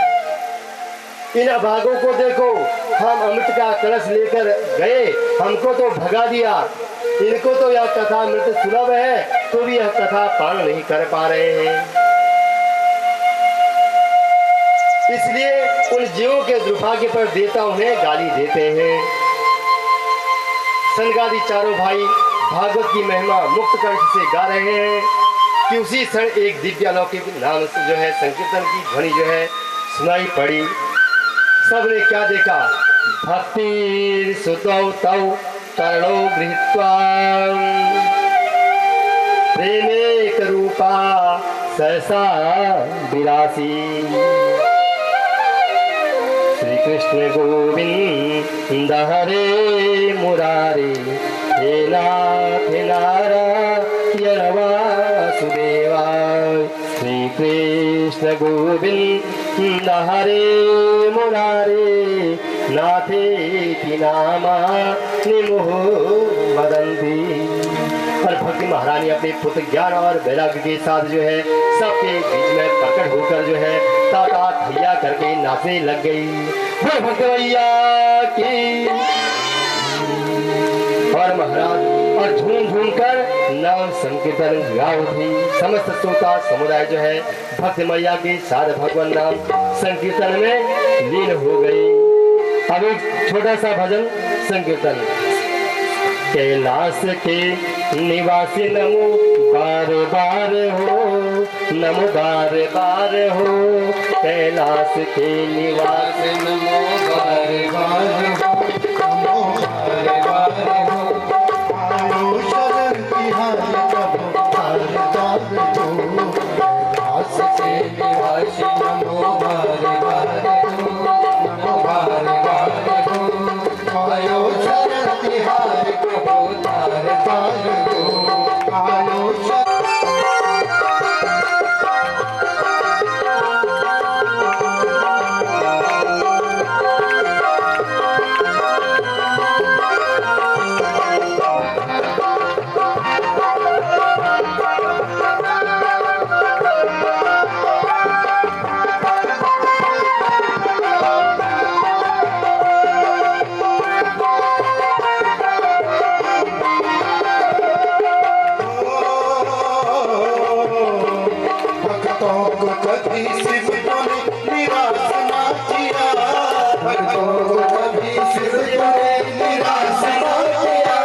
इन अभागों को देखो, हम अमृत का कलश लेकर गए, हमको तो भगा दिया। इनको तो यह कथा अमृत सुलभ है, तो भी यह कथा पालन नहीं कर पा रहे हैं। इसलिए उन जीवों के दुर्भाग्य पर देवता उन्हें गाली देते हैं। सनगादि चारों भाई भागवत की महिमा मुक्त कंठ से गा रहे हैं कि उसी क्षण एक दिव्य अलौकिक नाम से जो है संकीर्तन की ध्वनि जो है सुनाई पड़ी। सबने क्या देखा, भक्ति सुतौ तौ तरणो गृहीत्वा प्रेमेक रूपा सहसा विरासी। श्री कृष्ण गोविंद हरे मुरारे, हे नाथ नारायण वासुदेवा। श्री कृष्ण गोविंद हरे मुरारे, नाथेति नामानि वदन्ति। और भक्ति महारानी अपने पुत्र ज्ञान और वैराग्य के साथ जो है सबके बीच में प्रकट होकर जो है ताता थैया करके नाचने लग गई। बोल भक्त भैया की। और महाराज और झूम झूम कर नाम संकीर्तन गा उठी। समस्त श्रोता समुदाय जो है भक्त मैया के साथ भगवान नाम संकीर्तन में लीन हो गई। अब एक छोटा सा भजन संकीर्तन। कैलाश के निवासी नमो बार बार हो, नमो बार बार हो। कैलाश के निवासी नमो बार बार हो, नमो बार बार हो। आयो शरण तिहारी प्रभु बार बार हो। कैलाश के निवासी नमो बार बार हो, नमो बार बार हो। आयो शरण तिहारी प्रभु बार बार हो। आयो शरण भक्तों को कभी शिव तूने निराश ना किया। भक्तों को कभी शिव तूने निराश ना किया।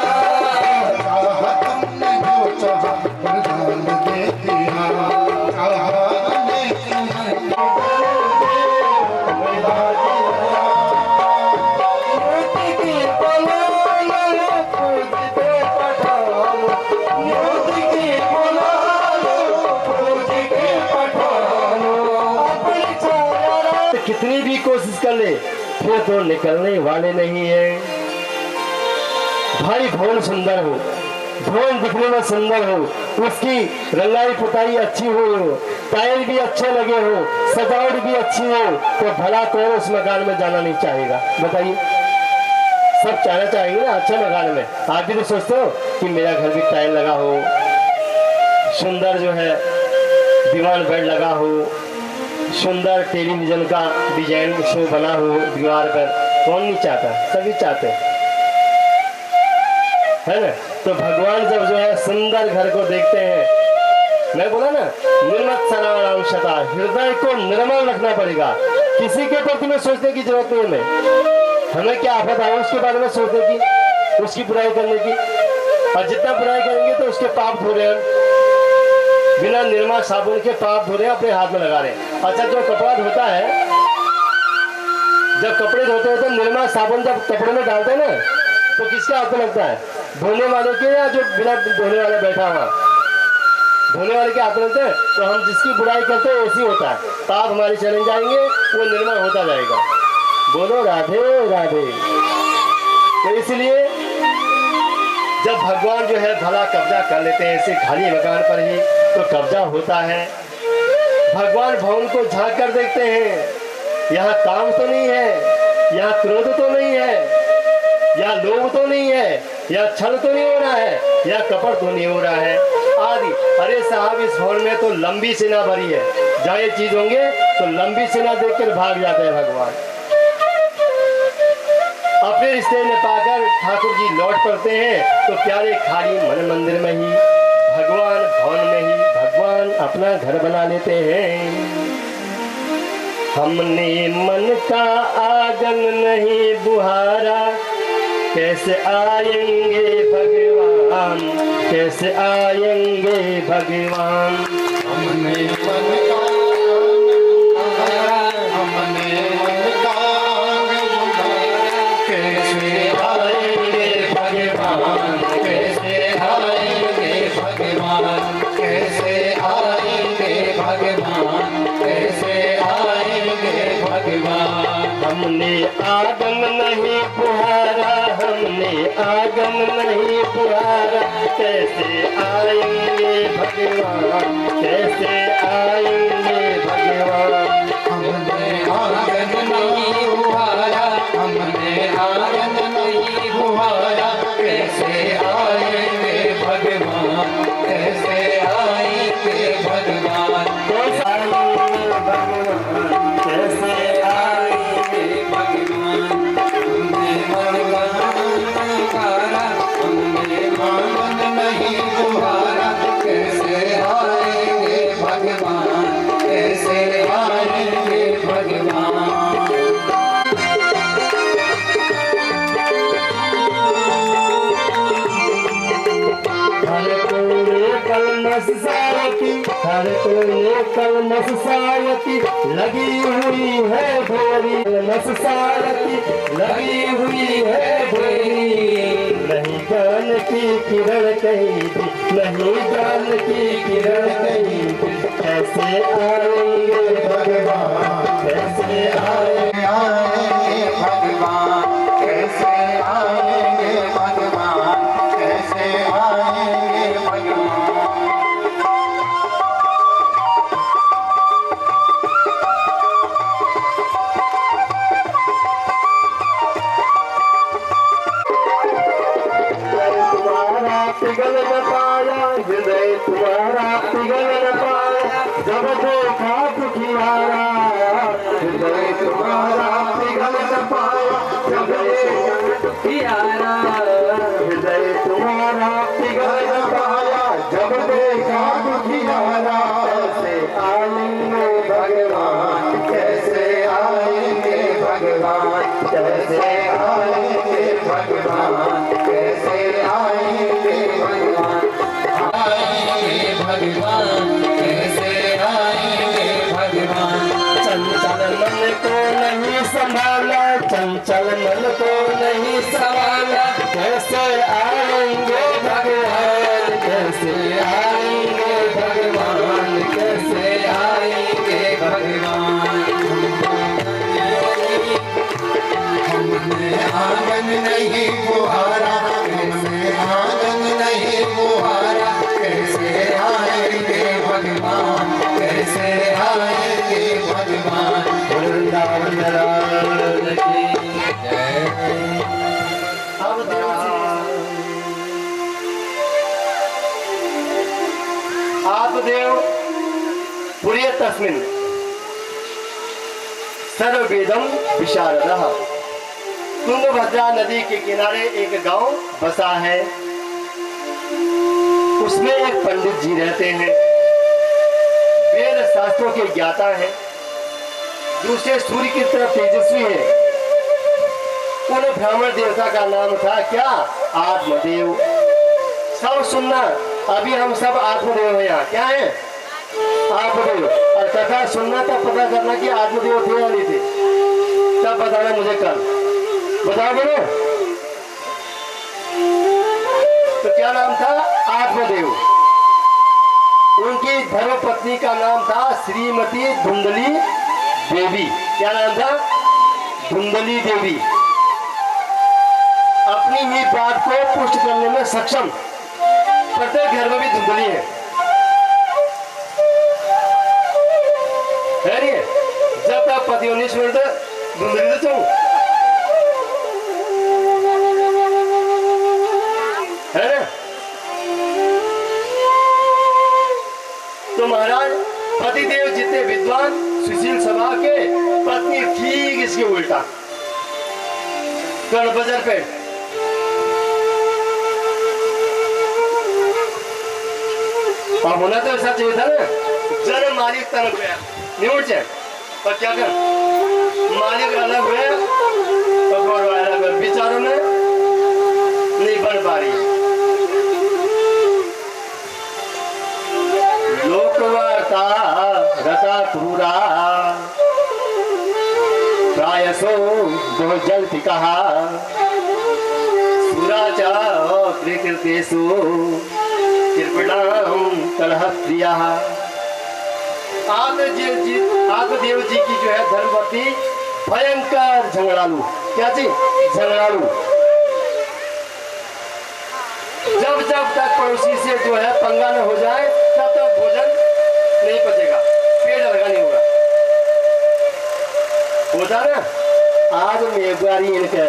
चाहा तुमने जो चाहा वरदान दे दिया। चाहा हमने मोती की बोलो फूट दे पठाओ, मोती की बोलो फूट के पठाओ। अपनी छाया कितनी भी कोशिश कर ले फिर तो निकलने वाले नहीं है। भाई भवन सुंदर हो, भवन दिखने में सुंदर हो, उसकी रंगाई पुताई अच्छी हो, टाइल भी अच्छे लगे हो, सजावट भी अच्छी हो, तो भला कौन उस मकान में जाना नहीं चाहेगा बताइए। सब जाना चाहेंगे ना अच्छे मकान में। आप भी तो सोचते हो कि मेरा घर भी टाइल लगा हो, सुंदर जो है दीवान बेड लगा हो, सुंदर टेलीविजन का डिजाइन शो बना हो दीवार पर। कौन नहीं चाहता, सभी चाहते हैं, है ना। तो भगवान जब जो है सुंदर घर को देखते हैं, मैं बोला ना निर्मत सनाम शता, हृदय को निर्मल रखना पड़ेगा। किसी के प्रति में सोचने की जरूरत नहीं है। हमें क्या आफत आए उसके बारे में सोचने की, उसकी बुराई करने की। और जितना बुराई करेंगे तो उसके पाप धो रहे हैं, बिना निर्मा साबुन के पाप धो रहे हैं, अपने हाथ में लगा रहे हैं। अच्छा जो कपड़ा धोता है, जब कपड़े धोते हैं तो निर्मा साबुन जब कपड़े में डालते हैं ना, तो किसके हाथ में लगता है, धोने वाले के या जो बिना धोने वाला बैठा हुआ। धोने वाले के हाथ में लगते हैं। तो हम जिसकी बुराई करते हैं ऐसी होता है, पाप हमारे चले जाएंगे, वो निर्मल होता जाएगा। बोलो राधे राधे। तो इसलिए जब भगवान जो है भला कब्जा कर लेते हैं ऐसे खाली मकान पर ही, तो कब्जा होता है। भगवान भवन को झांक कर देखते हैं, यहाँ काम तो नहीं है, यहाँ क्रोध तो नहीं है, या लोभ तो नहीं है, या छल तो नहीं हो रहा है, या कपट तो नहीं हो रहा है आदि। अरे साहब इस भवन में तो लंबी सेना भरी है, जहाँ ये चीज होंगे तो लंबी सेना देखकर भाग जाते हैं भगवान। अपने रिश्ते में पाकर ठाकुर जी लौट पड़ते हैं तो प्यारे खाली मन मंदिर में ही भगवान भवन में ही भगवान अपना घर बना लेते हैं। हमने मन का आंगन नहीं बुहारा, कैसे आएंगे भगवान, कैसे आएंगे भगवान। हमने मन का हमने मन का कैसे आएंगे भगवान, कैसे आएंगे भगवान, कैसे आएंगे भगवान, कैसे आएंगे भगवान। हमने आंगन नहीं बुहारा, हमने आंगन नहीं बुहारा, कैसे आएंगे भगवान, कैसे आएंगे भगवान। हमने आंगन नहीं बुहारा, हमने आंगन नहीं बुहारा, कैसे आएंगे भगवान, कैसे आएंगे भगवान। कैसे आएंगे भगवान, कैसे आएंगे भगवान। हमने आंगन नहीं बुहारा, कैसे आएंगे भगवान, कैसे आएंगे भगवान। हर कोने कलमस सारती लगी हुई है ढेरी, कलमस सारती लगी हुई है ढेरी। नहीं जान की किरण कहीं भी, नहीं जान की किरण कहीं भी, कैसे आएंगे भगवान, कैसे आएंगे भगवान, कैसे आएंगे भगवान, कैसे आएंगे भगवान। पिघल न पाया, हृदय तुम्हारा पिघल न पाया, जब देखा दुखियारा। हृदय तुम्हारा पिघल न पाया, जब देखा दुखियारा। हृदय तुम्हारा पिघल न पाया, जब देखा दुखियारा। कैसे आएंगे भगवान, कैसे आएंगे भगवान, कैसे आएंगे भगवान, कैसे आएंगे भगवान। आएंगे भगवान, कैसे आएंगे भगवान। चंचल मन को नहीं संभाला, चंचल मन को नहीं संभाला, कैसे आएंगे भगवान, कैसे आएंगे भगवान, कैसे आएंगे भगवान। हमने आंगन नहीं बुहारा, हमने आंगन नहीं बुहारा, कैसे आएंगे भगवान, कैसे आएंगे भगवान। वृंदावन राम की जय। आपदेव पुरे तस्मिन् सर्ववेदम विशारदः। तुंगभद्रा नदी के किनारे एक गांव बसा है, उसमें एक पंडित जी रहते हैं, वेद शास्त्रों के ज्ञाता हैं, दूसरे सूर्य की तरफ तेजस्वी है। उन ब्राह्मण देवता का नाम था क्या? आत्मदेव। सब सुनना, अभी हम सब आत्मदेव हैं यहाँ। क्या है? आत्मदेव। और कथा सुनना तब पता करना कि आत्मदेव थे या नहीं थे, तब बताना मुझे कल। बताओगे ना? तो क्या नाम था? आत्मदेव। उनकी धर्मपत्नी का नाम था श्रीमती धुंधली देवी। क्या नाम था? धुंधली देवी। अपनी ही बात को पुष्ट करने में सक्षम। प्रत्येक घर में भी धुंधली है नहीं? जब तक पति 19 मिनट धुंधली तो चाहूं है ना? तो महाराज पतिदेव जितने विद्वान सुशील स्वभाव के, पत्नी ठीक इसके उल्टा। कर्ण बजर पे अब होना तो ऐसा चाहिए था ना, जन मालिक तन गया निमुट जाए और क्या कर मालिक अलग हुए तो गौरव अलग विचारों में नहीं बन पा रही। लोकवार्ता रता क्रूरा प्रायसो बहुजल कहा सुराचा कृकृतेषु कृपणाम कलह प्रिया। आत्मदेव जी की जो है धर्मपत्नी भयंकर झगड़ालू, क्या चीज झगड़ालू। जब जब तक पड़ोसी से जो है पंगा न हो जाए तब तक भोजन नहीं पचेगा, पेट लगा नहीं होगा। होता ना आज मैं बुआरी इनके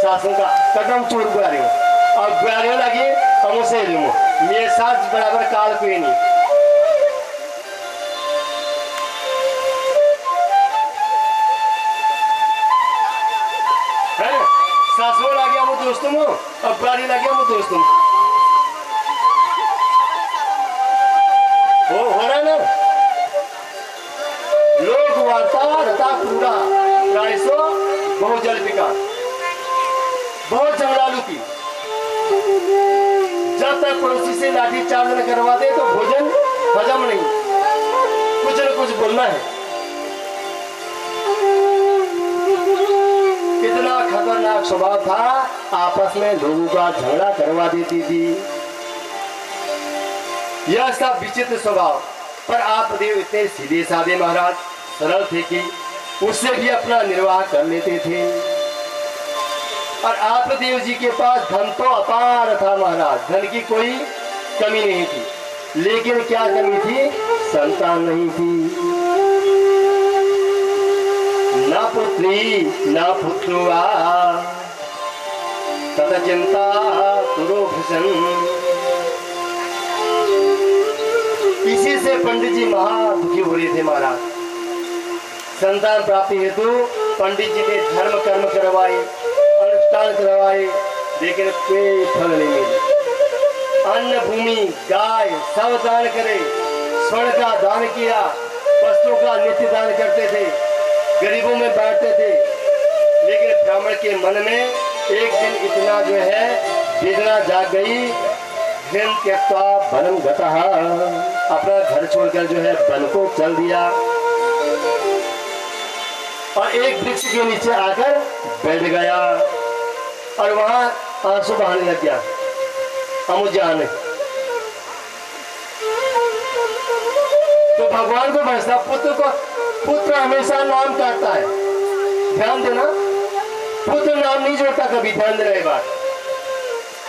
सासों का कदम चोर बुआरी हूँ और बुआरी लगी हम उसे लूँ मेरे साथ बराबर काल कोई नहीं है। सासों लगे हम दोस्तों में और बुआरी लगे हम दोस्तों हो रहा ना। लोक वार्ता रता क्रूरा प्रायसो बहुजल विकार, बहुत झगड़ालू की। जब तक पड़ोसी से लाठी चार्ज न करवा दे तो भोजन हजम नहीं, कुछ न कुछ बोलना है। कितना खतरनाक स्वभाव था, आपस में लोगों का झगड़ा करवा देती थी। यह सब विचित्र स्वभाव, पर आप देव इतने सीधे साधे महाराज सरल थे कि उससे भी अपना निर्वाह कर लेते थे। और आप देव जी के पास धन तो अपार था महाराज, धन की कोई कमी नहीं थी, लेकिन क्या कमी थी, संतान नहीं थी। ना पुत्री ना पुत्रुआ तथा चिंता तुरो भूषण। इसी से पंडित जी महा दुखी हो रहे थे महाराज। संतान प्राप्ति हेतु पंडित जी ने धर्म कर्म करवाए, अनुष्ठान करवाए, लेकिन कोई फल नहीं मिला। अन्न भूमि गाय सब दान करे, स्वर्ण का दान किया, वस्त्रों का नित्य दान करते थे, गरीबों में बांटते थे, लेकिन ब्राह्मण के मन में एक दिन इतना जो है वेदना जाग गई। धन त्यक्त्वा वनं गतः, अपना घर छोड़कर जो है वन को चल दिया और एक वृक्ष के नीचे आकर बैठ गया और वहां आंसू बहाने लग गया। अमुजान तो भगवान को भजता, पुत्र हमेशा नाम काटता है, ध्यान देना। पुत्र नाम नहीं जोड़ता कभी, ध्यान देना ये बात।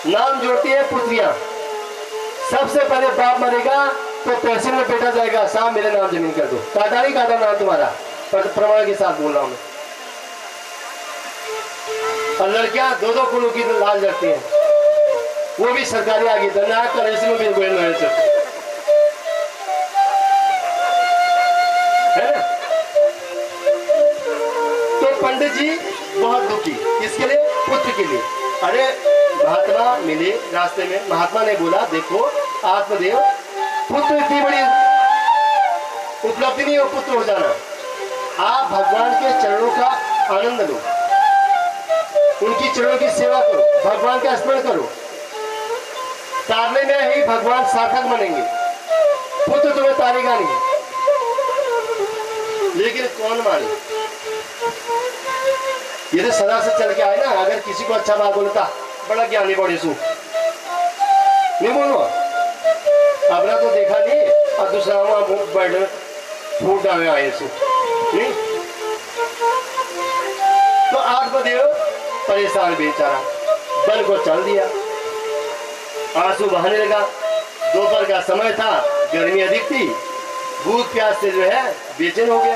नाम जोड़ती है पुत्रियां। सबसे पहले बाप मरेगा तो तहसील में बेटा जाएगा, साहब मेरे नाम जमीन कर दो, काटा नहीं काटा नाम तुम्हारा, पर प्रमाण के साथ बोल रहा हूं मैं। और लड़कियां दो दो कुलों की लाल जगती हैं, वो भी सरकारी आ गई, ना करेंसी में भी गोयल है ना। तो पंडित जी बहुत दुखी, किसके लिए, पुत्र के लिए। अरे महात्मा मिले रास्ते में, महात्मा ने बोला देखो आत्मदेव, पुत्र इतनी बड़ी उपलब्धि नहीं हो पुत्र हो जाना, आप भगवान के चरणों का आनंद लो, उनकी चरणों की सेवा करो, भगवान का स्मरण करो, तारने में ही भगवान सार्थक बनेंगे। पुत्र तुम्हें तारेगा नहीं, लेकिन कौन माने, ये तो सदा से चल के आए ना। अगर किसी को अच्छा बात बोलता बड़ा ज्ञानी बड़े सू नहीं बोलो, अपना तो देखा नहीं और दूसरा वहां बैठ फूट डाले आए सू नहीं। तो आत्मदेव परेशान बेचारा बल को चल दिया, आंसू बहाने लगा। दोपहर का समय था, गर्मी अधिक थी, भूख प्यास से जो है बेचैन हो गया।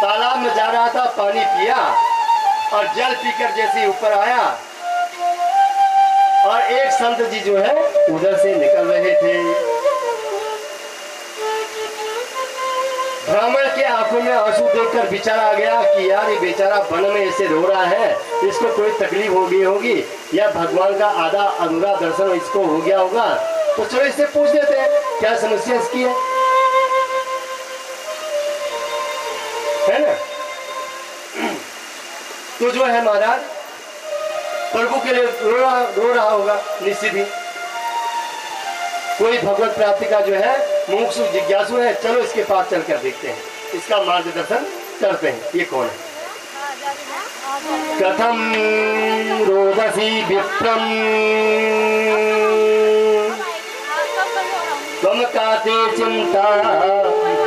तालाब में जा रहा था, पानी पिया और जल पीकर जैसे ऊपर आया और एक संत जी जो है उधर से निकल रहे थे। ब्राह्मण के आंखों में आंसू देखकर विचार आ गया कि यार ये बेचारा वन में ऐसे रो रहा है, इसको कोई तकलीफ हो गई होगी या भगवान का आधा अधूरा दर्शन इसको हो गया होगा। तो चलो इससे पूछ लेते हैं क्या समस्या इसकी है ना। तो जो है महाराज प्रभु के लिए रो रहा होगा निश्चित ही। कोई भगवत प्राप्ति का जो है मुमुक्षु जिज्ञासु है, चलो इसके पास चलकर देखते हैं, इसका मार्गदर्शन करते हैं। ये कौन है? कथम रोदसी विप्रम त्वं काते चिंता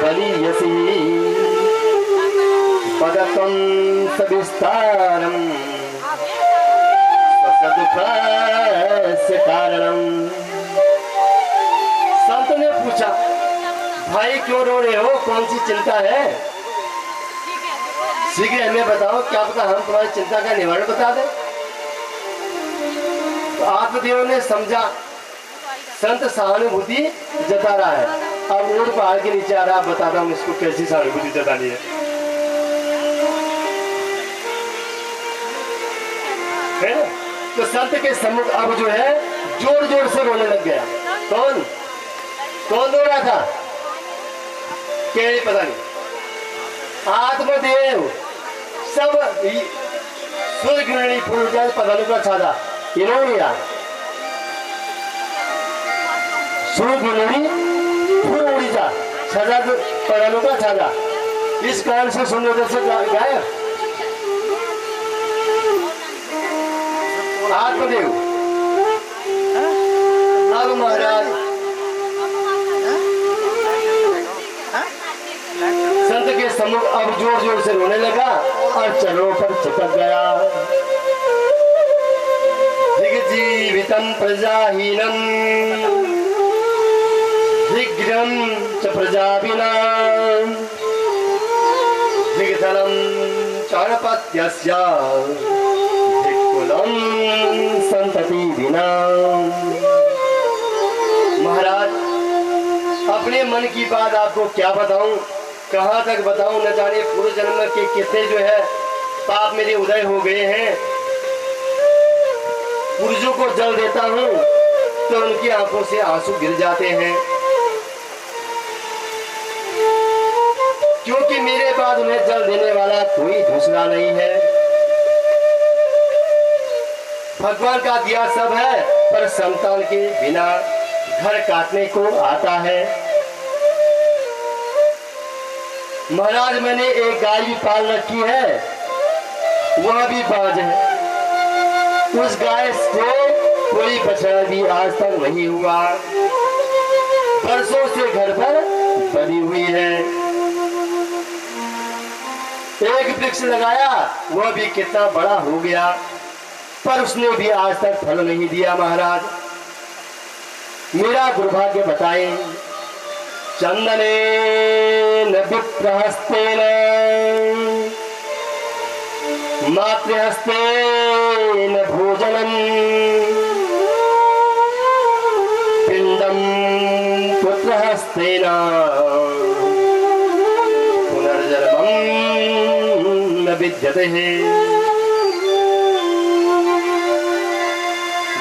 बलीयसी पदत्वं सविस्तारम स्वसदुःखस्य कारणम। संत ने पूछा, भाई क्यों रो रहे हो, कौन सी चिंता है? शीघ्र हमें बताओ, क्या पता हम तुम्हारी चिंता का निवारण बता दें। तो आत्मदेव ने समझा संत सहानुभूति जता रहा है, अब ऊंट पहाड़ के नीचे आ रहा, बताता हूँ इसको कैसी सहानुभूति जतानी है ना। तो संत के सम्मुख अब जो है जोर जोर से रोने लग गया। कौन कौन रो रहा था? क्या पता नहीं। आत्मदेव सब सूर्य पदानु का छादा इन्होंने यार पदानु का छादा, इस कारण से सुंदर दर्शक गायब। आत्मदेव अब महाराज संत के सम्मुख अब जोर जोर से रोने लगा और चरणों पर चिपक गया। दिग्जीवितं प्रजाहीनं दिग्रं च प्रजाविना दिग्धनं चाणपत्यस्य दिक्कुलं संतति विना। महाराज अपने मन की बात आपको क्या बताऊं, कहां तक बताऊं, न जाने पूर्व जन्म के कितने जो है पाप मेरे उदय हो गए हैं। पुरुषों को जल देता हूं तो उनकी आंखों से आंसू गिर जाते हैं, क्योंकि मेरे बाद उन्हें जल देने वाला कोई दूसरा नहीं है। भगवान का दिया सब है, पर संतान के बिना घर काटने को आता है। महाराज मैंने एक गाय भी पाल रखी है, वह भी बाज है। उस गाय से कोई बछड़ा भी आज तक नहीं हुआ, बरसों से घर पर बनी हुई है। एक वृक्ष लगाया, वह भी कितना बड़ा हो गया, पर उसने भी आज तक फल नहीं दिया। महाराज मेरा दुर्भाग्य बताएं। चंदनेन विप्रहस्तेन मातृहस्तेन भोजनम पिंडम पुत्रहस्तेन पुनर्जन्मम न विद्यते।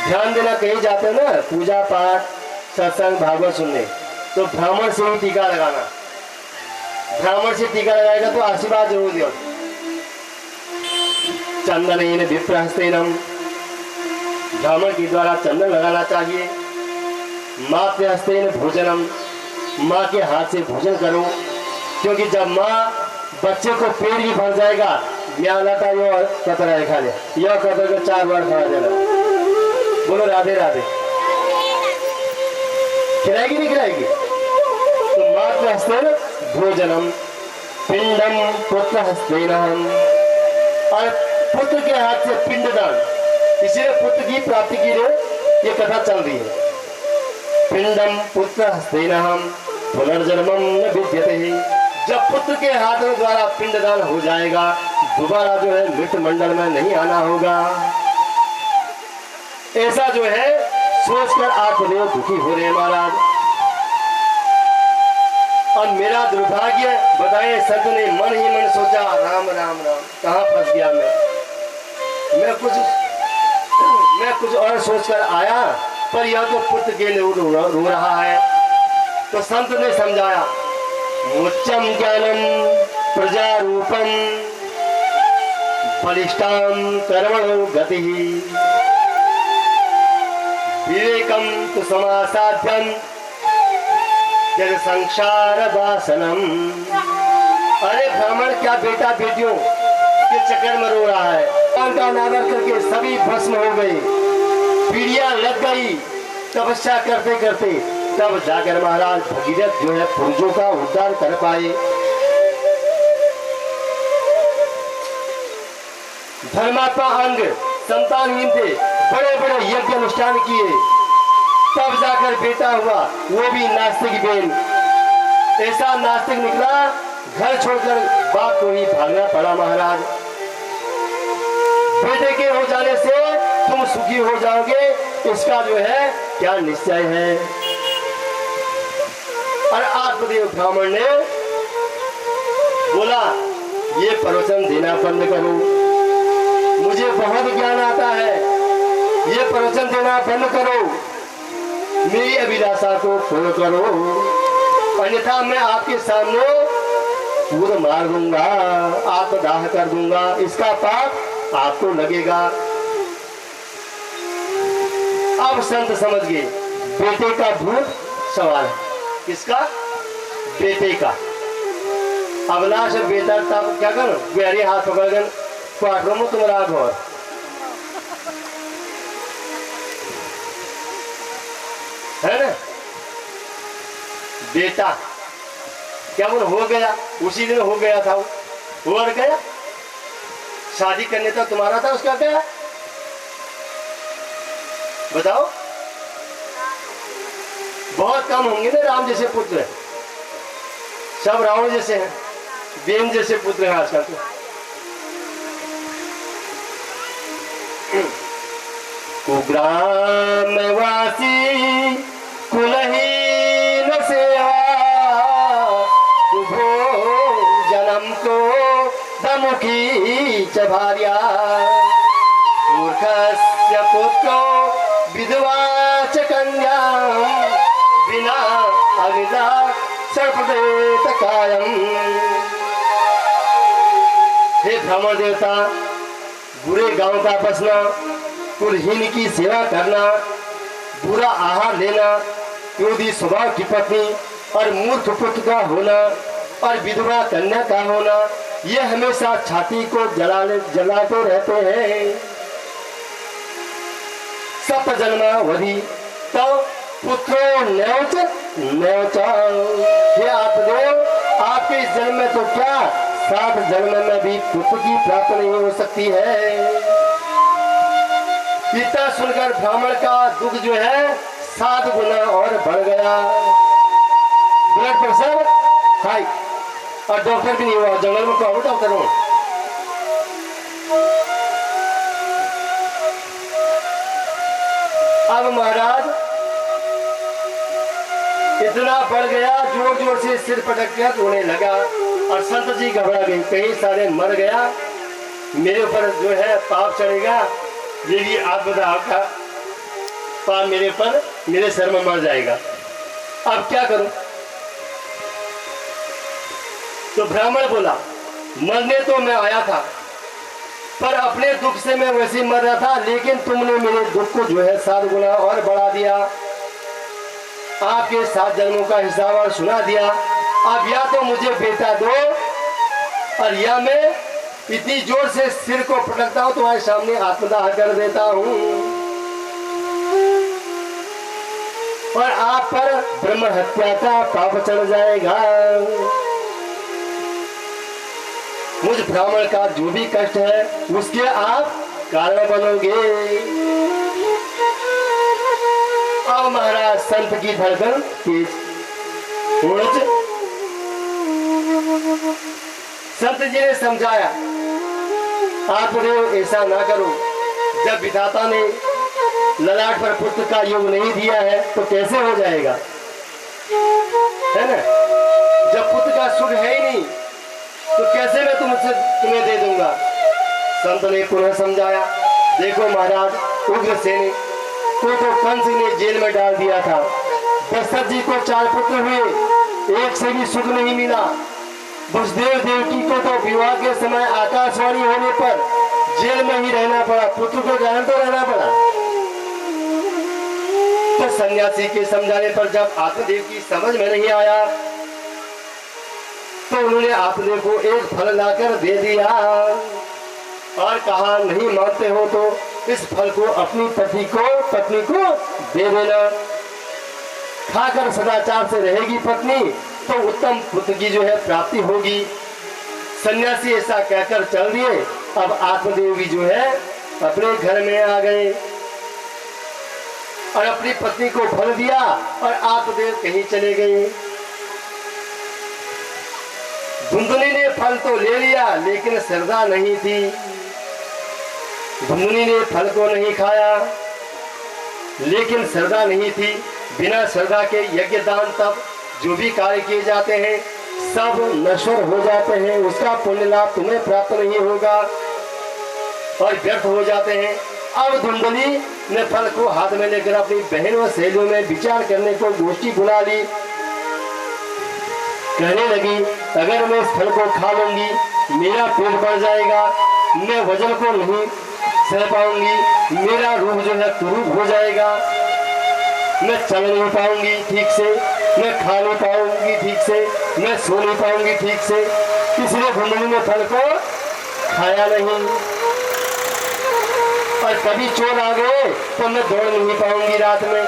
ध्यान देना, कहीं जाते हो ना पूजा पाठ सत्संग भागवत सुनने, तो ब्राह्मण से ही टीका लगाना। ब्राह्मण से टीका लगाएगा तो आशीर्वाद जरूर दियो। चंदनेन विप्रहस्तेनम, ब्राह्मण के द्वारा चंदन लगाना चाहिए। मातृहस्तेन भोजनम, माँ के हाथ से भोजन करो, क्योंकि जब माँ बच्चे को पेट भी भर जाएगा, म्याँ लाता यो कतरा खा ले, यह कतर को 4 बार खा देना। बोलो राधे राधे। खिलाएगी नहीं खिलाएगी? तो मातृहस्तेन भोजनम पिंडम पुत्रहस्तेन, और पुत्र के हाथ से पिंडदान, इसीलिए पुत्र की प्राप्ति के लिए ये कथा चल रही है। पिंडम पुत्रहस्तेन पुनर्जन्मम न विद्यते। जब पुत्र के हाथ द्वारा पिंडदान हो जाएगा, दोबारा जो है मृत मंडल में नहीं आना होगा। ऐसा जो है सोचकर आत्मदेव दुखी हो रहे महाराज। और मेरा दुर्भाग्य बताए संत ने मन ही मन सोचा, राम राम राम, कहाँ फंस गया मैं कुछ और सोचकर आया, पर यह तो पुत्र के लिए रो रहा है। तो संत ने समझाया, मुच्चम ज्ञानम प्रजारूपम बलिष्ठाम कर्मणो गति विवेकम तु समासाध्यम जग संसार वासनम। अरे ब्राह्मण क्या बेटा बेटियों के चक्कर में रो रहा है, का अनादर करके सभी भस्म हो गए, पीड़ियां लग गई तपस्या करते करते, तब जाकर महाराज भगीरथ जो है पुरुषों का उद्धार कर पाए। धर्मात्मा अंग संतानहीन थे, बड़े बड़े यज्ञ अनुष्ठान किए, तब जाकर बेटा हुआ, वो भी नास्तिक बेन। ऐसा नास्तिक निकला, घर छोड़कर बाप को ही भागना पड़ा। महाराज बेटे के हो जाने से तुम सुखी हो जाओगे, इसका जो है क्या निश्चय है। और आत्मदेव ब्राह्मण ने बोला, ये प्रवचन देना बंद करो, मुझे बहुत ज्ञान आता है, ये प्रवचन देना बंद करो, मेरी अभिलाषा को पूर्ण करो, अन्यथा मैं आपके सामने पूर्ण मार दूंगा, आत्मदाह कर दूंगा, इसका पाप आपको लगेगा। अब संत समझ गए, बेटे का भूत सवाल है। किसका? बेटे का। अविनाश बेटा तब क्या करो, गहरे हाथ पकड़कर क्वार्टरों में तुम राग हो। है ना? बेटा क्या बोल हो गया, उसी दिन हो गया था, वो और गया, शादी करने तक तुम्हारा था, उसका क्या बताओ। बहुत कम होंगे ना राम जैसे पुत्र, सब रावण जैसे हैं, बेन जैसे पुत्र हैं आजकल तो। कुग्रामवासी कुलहीन सेवा कुभो जन्म को दमुखी च भार्या मूर्खस्य पुत्रो विधवा च कन्या बिना अविदा सर्पदेत कायम। हे ब्राह्मण देवता, बुरे गांव का बसना, कुलहीन की सेवा करना, बुरा आहार लेना, क्रोधी स्वभाव की पत्नी और मूर्ख पुत्र का होना और विधवा कन्या का होना, ये हमेशा छाती को जलाते रहते हैं। सप्त जन्मावधि तो पुत्रो न्यौच न्यौच। हे आत्मदेव, आपके इस जन्म में तो क्या 7 जन्म में भी पुत्र की प्राप्ति नहीं हो सकती है। इतना सुनकर ब्राह्मण का दुख जो है 7 गुना और बढ़ गया। ब्लड प्रेशर हाई, और डॉक्टर भी नहीं हुआ, जंगल में कौन डॉक्टर हूं। अब महाराज इतना बढ़ गया, जोर जोर से सिर पटक कर रोने लगा, और संत जी घबरा गए, कहीं सारे मर गया, मेरे ऊपर जो है पाप चढ़ेगा, यदि आपदा का पाप मेरे पर, मेरे सर में मर जाएगा, अब क्या करूं। तो ब्राह्मण बोला, मरने तो मैं आया था, पर अपने दुख से मैं वैसे मर रहा था, लेकिन तुमने मेरे दुख को जो है 7 गुना और बढ़ा दिया, आपके 7 जन्मों का हिसाब और सुना दिया। अब या तो मुझे बेटा दो, और या मैं इतनी जोर से सिर को पटकता हूं, तुम्हारे सामने आत्मदाह कर देता हूं, और आप पर ब्रह्म हत्या का पाप चढ़ जाएगा। मुझ ब्राह्मण का जो भी कष्ट है उसके आप कारण बनोगे। अब महाराज संत की धड़कन तेज। संत जी ने समझाया, आत्मदेव ऐसा ना करो, जब विधाता ने ललाट पर पुत्र का योग नहीं दिया है तो कैसे हो जाएगा, है ना। जब पुत्र का सुख है ही नहीं तो कैसे मैं तुम्हें दे दूंगा। संत ने पुनः समझाया, देखो महाराज, उग्रसेन को तो कंस ने जेल में डाल दिया था, दशरथ जी को 4 पुत्र हुए, एक से भी सुख नहीं मिला। वसुदेव देवकी को तो विवाह के समय आकाशवाणी होने पर जेल में ही रहना पड़ा, पुत्र को ग्रहण तो रहना पड़ा। तो सन्यासी के समझाने पर जब आत्मदेव की समझ में नहीं आया तो उन्होंने आत्मदेव को एक फल लाकर दे दिया और कहा, नहीं मानते हो तो इस फल को अपनी पत्नी को दे देना, खाकर सदाचार से रहेगी पत्नी तो उत्तम पुत्र की जो है प्राप्ति होगी। सन्यासी ऐसा कहकर चल दिए। अब आत्मदेव भी जो है अपने घर में आ गए और अपनी पत्नी को फल दिया और आत्मदेव कहीं चले गए। धुंधुनी ने फल तो ले लिया लेकिन श्रद्धा नहीं थी। धुंधुनी ने फल को नहीं खाया लेकिन श्रद्धा नहीं थी। बिना श्रद्धा के यज्ञ दान तप जो भी कार्य किए जाते हैं सब नश्वर हो जाते हैं, उसका पुण्य लाभ तुम्हें प्राप्त नहीं होगा और व्यर्थ हो जाते हैं। अब धुंधुनी ने फल को हाथ में लेकर अपनी बहन व सहेलियों में विचार करने को गोष्ठी बुला ली। कहने लगी, अगर मैं इस फल को खा लूंगी मेरा पेट बढ़ जाएगा, मैं वजन को नहीं सह पाऊंगी, मेरा रूप जो है कुरूप हो जाएगा, मैं चल नहीं पाऊंगी ठीक से, मैं खा नहीं पाऊंगी ठीक से, मैं सो नहीं पाऊंगी ठीक से। इसलिए धुंधुनी ने फल को खाया नहीं। और कभी चोर आ गए तो मैं दौड़ नहीं पाऊंगी रात में।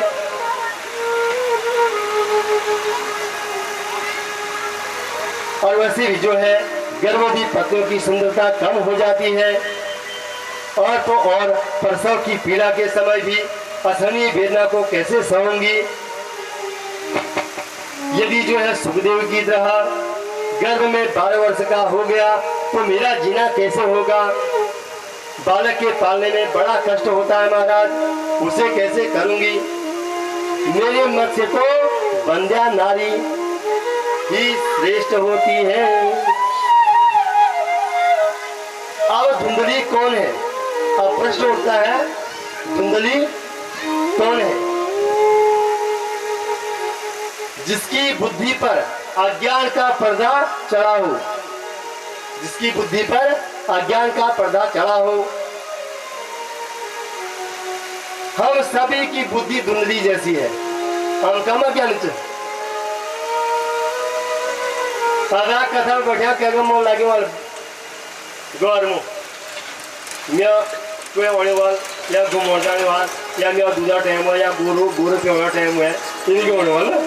और वैसे भी जो है गर्भवती पत्नियों की सुंदरता कम हो जाती है और तो और प्रसव की पीड़ा के समय भी असहनीय वेदना को कैसे सहूंगी। यदि जो है सुखदेव की तरह गर्भ में 12 वर्ष का हो गया तो मेरा जीना कैसे होगा। बालक के पालने में बड़ा कष्ट होता है महाराज, उसे कैसे करूंगी। मेरे मत से तो बंध्या नारी ही श्रेष्ठ होती है। अब धुंधली कौन है, अब प्रश्न उठता है, धुंधली कौन है। जिसकी बुद्धि पर अज्ञान का पर्दा चढ़ा हो, जिसकी बुद्धि पर अज्ञान का पर्दा चढ़ा हो। हम सभी की बुद्धि धुंधली जैसी है, हम कम ज्ञान आधा कथा बैठा क्या मन लगे वाल गौर मु मैं कोई होने वाल या घूमने जाने वाल या मैं दूसरा टाइम है या गुरु पे होना टाइम है इनके होने वाला।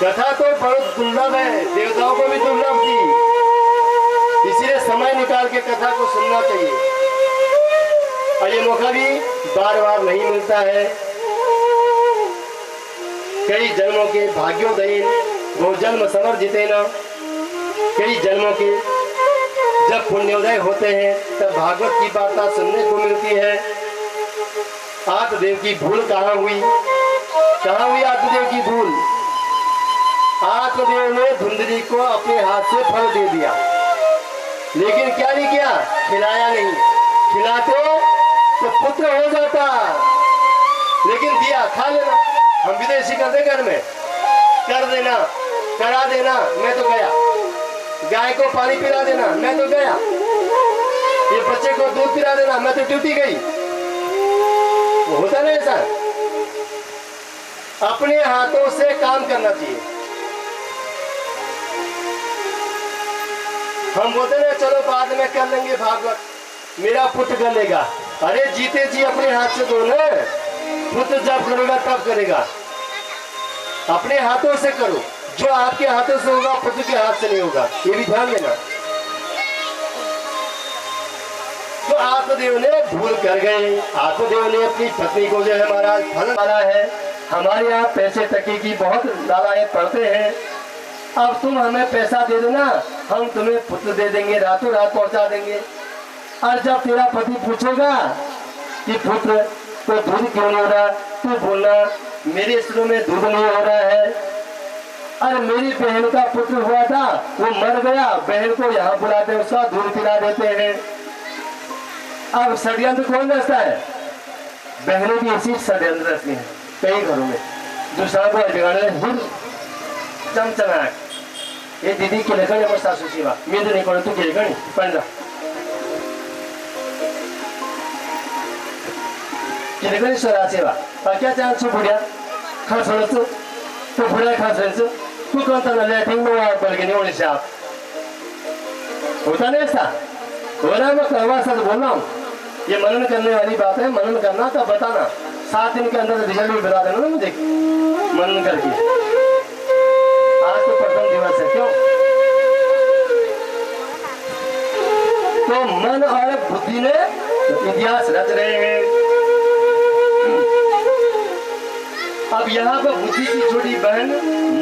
कथा तो बहुत दुर्लभ है, देवताओं को भी दुर्लभ थी, इसलिए समय निकाल के कथा को सुनना चाहिए और ये मौका भी बार बार नहीं मिलता है। कई जन्मों के भाग्योदयी वो जन्म समर्जिते न, कई जन्मों के जब पुण्योदय होते हैं तब भागवत की वार्ता सुनने को मिलती है। आत्मदेव की भूल कहाँ हुई, कहाँ हुई आत्मदेव की भूल। आत्मदेव ने धुंधली को अपने हाथ से फल दे दिया लेकिन क्या नहीं किया, खिलाया नहीं। खिलाते तो पुत्र हो जाता, लेकिन दिया, खा लेना। हम विदेशी करते घर में, कर देना, करा देना, मैं तो गया। गाय को पानी पिला देना, मैं तो गया। ये बच्चे को दूध पिला देना, मैं तो ड्यूटी गई। वो होता नहीं ऐसा। अपने हाथों से काम करना चाहिए। हम बोलते ना चलो बाद में कर लेंगे भागवत, मेरा पुत्र कर लेगा। अरे जीते जी अपने हाथ से दो ना, पुत्र जब करेगा तब करेगा। अपने हाथों से करो, जो आपके हाथों से होगा पुत्र के हाथ से नहीं होगा, ये भी ध्यान देना। तो आत्मदेव ने भूल कर गए। आत्मदेव ने अपनी पत्नी को जो है महाराज फल माना है। हमारे यहाँ पैसे तकी की बहुत लालाएं पड़ते हैं, अब तुम हमें पैसा दे दो ना, हम तुम्हें पुत्र दे देंगे, रातों रात पहुंचा देंगे। और जब तेरा पति पूछेगा कि पुत्र तो दूध क्यों नहीं हो रहा, तू बोलना मेरे स्तनों में दूध नहीं हो रहा है। अरे मेरी बहन का पुत्र हुआ था, वो मर गया, बहन को यहाँ बुलाते हैं, उसका दूध पिला देते हैं। अब षड्यंत्र कौन रचता है? बहनें भी ऐसी षड्यंत्र रचती हैं कई घरों में। दूसरा को बिगाड़ने चमचमाट ये दीदी के लेकर ये सासू सेवा मैं तो नहीं करूँ, तू के लेकर पंजा के लेकर स्वरा सेवा क्या चांस बुढ़िया खास होना तो बुढ़िया खास रहते तू कौन सा नले ठीक में बल के नहीं होने से आप होता नहीं ऐसा हो रहा है। मैं करवा सच बोल रहा हूँ, ये मनन करने वाली बात है। मनन करना तो बताना, 7 दिन के अंदर रिजल्ट भी बता देना ना मुझे मनन करके। आज तो प्रथम दिवस है, क्यों? तो मन और बुद्धि ने इतिहास रच रहे हैं। अब यहाँ पर बुद्धि की छोटी बहन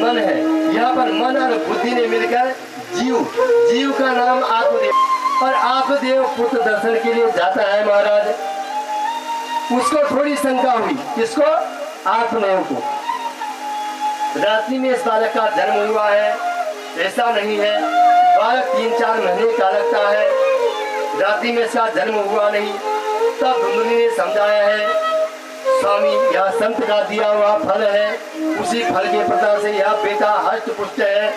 मन है, यहाँ पर मन और बुद्धि ने मिलकर जीव का नाम आत्मदेव, और आत्मदेव पुत्र दर्शन के लिए जाता है महाराज। उसको थोड़ी शंका हुई, किसको? आत्मदेव को। रात्रि में इस बालक का जन्म हुआ है, ऐसा नहीं है। बालक 3-4 महीने का लगता है, रात्रि में इसका जन्म हुआ नहीं। तब धुंधली ने समझाया है, स्वामी यह संत का दिया हुआ फल है, उसी फल के प्रकार से यह बेटा हष्ट पुष्ट है।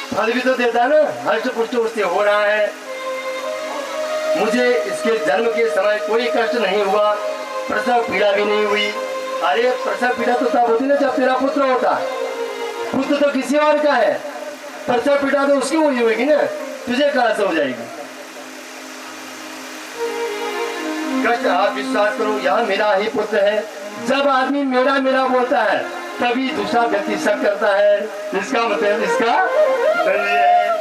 फल भी तो देता है ना, हष्ट पुष्ट उससे हो रहा है। मुझे इसके जन्म के समय कोई कष्ट नहीं हुआ, प्रसव पीड़ा भी नहीं हुई। अरे प्रसव पीड़ा तो तब होती ना जब तेरा पुत्र होता, पुत्र तो किसी और का है, प्रसव पीड़ा तो उसकी हुई होगी ना, तुझे कहां से हो जाएगी? कष्ट आप विश्वास करो, यह मेरा ही पुत्र है। जब आदमी मेरा मेरा बोलता है तभी दूसरा व्यक्ति शक करता है, इसका मतलब इसका नहीं है।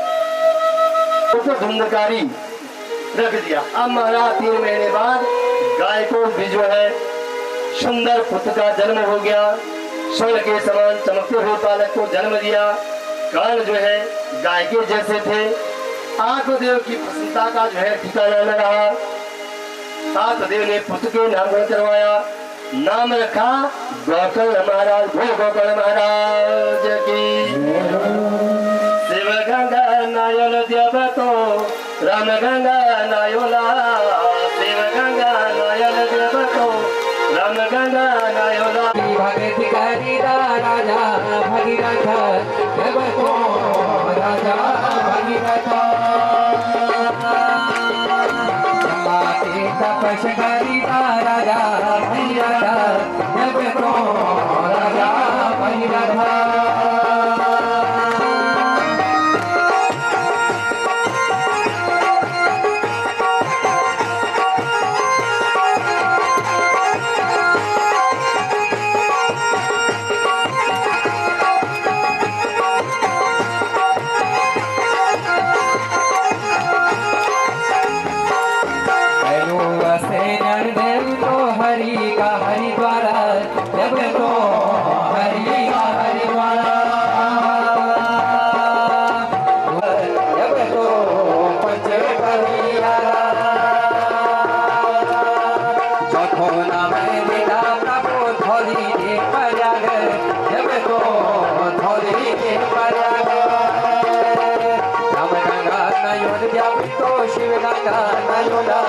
तो धुंधकारी रख दिया। अब महाराज 3 महीने बाद गाय को भी जो है सुंदर पुत्र का जन्म हो गया। स्वर्ण के समान चमकते हुए बालक को जन्म दिया। कान जो है गाय के जैसे थे। आत्मदेव की प्रसन्नता का जो है ठिकाना न रहा। आत्मदेव ने पुत्र के नामकरण करवाया, नाम रखा गौकर्ण महाराज। गौकर्ण महाराज की शिव गंगा नायल देवतो राम गंगा नायोला। शिव गंगा नायल देवतो राम गंगा नायोला। भगतिकारी राजा भगीरथ देवतो राजा भगीरथ तपस्कारी राजा भगीरथ देवतो राजा भगीरथ। शिव गंगा नयोला जब तो राम गंगा नयोला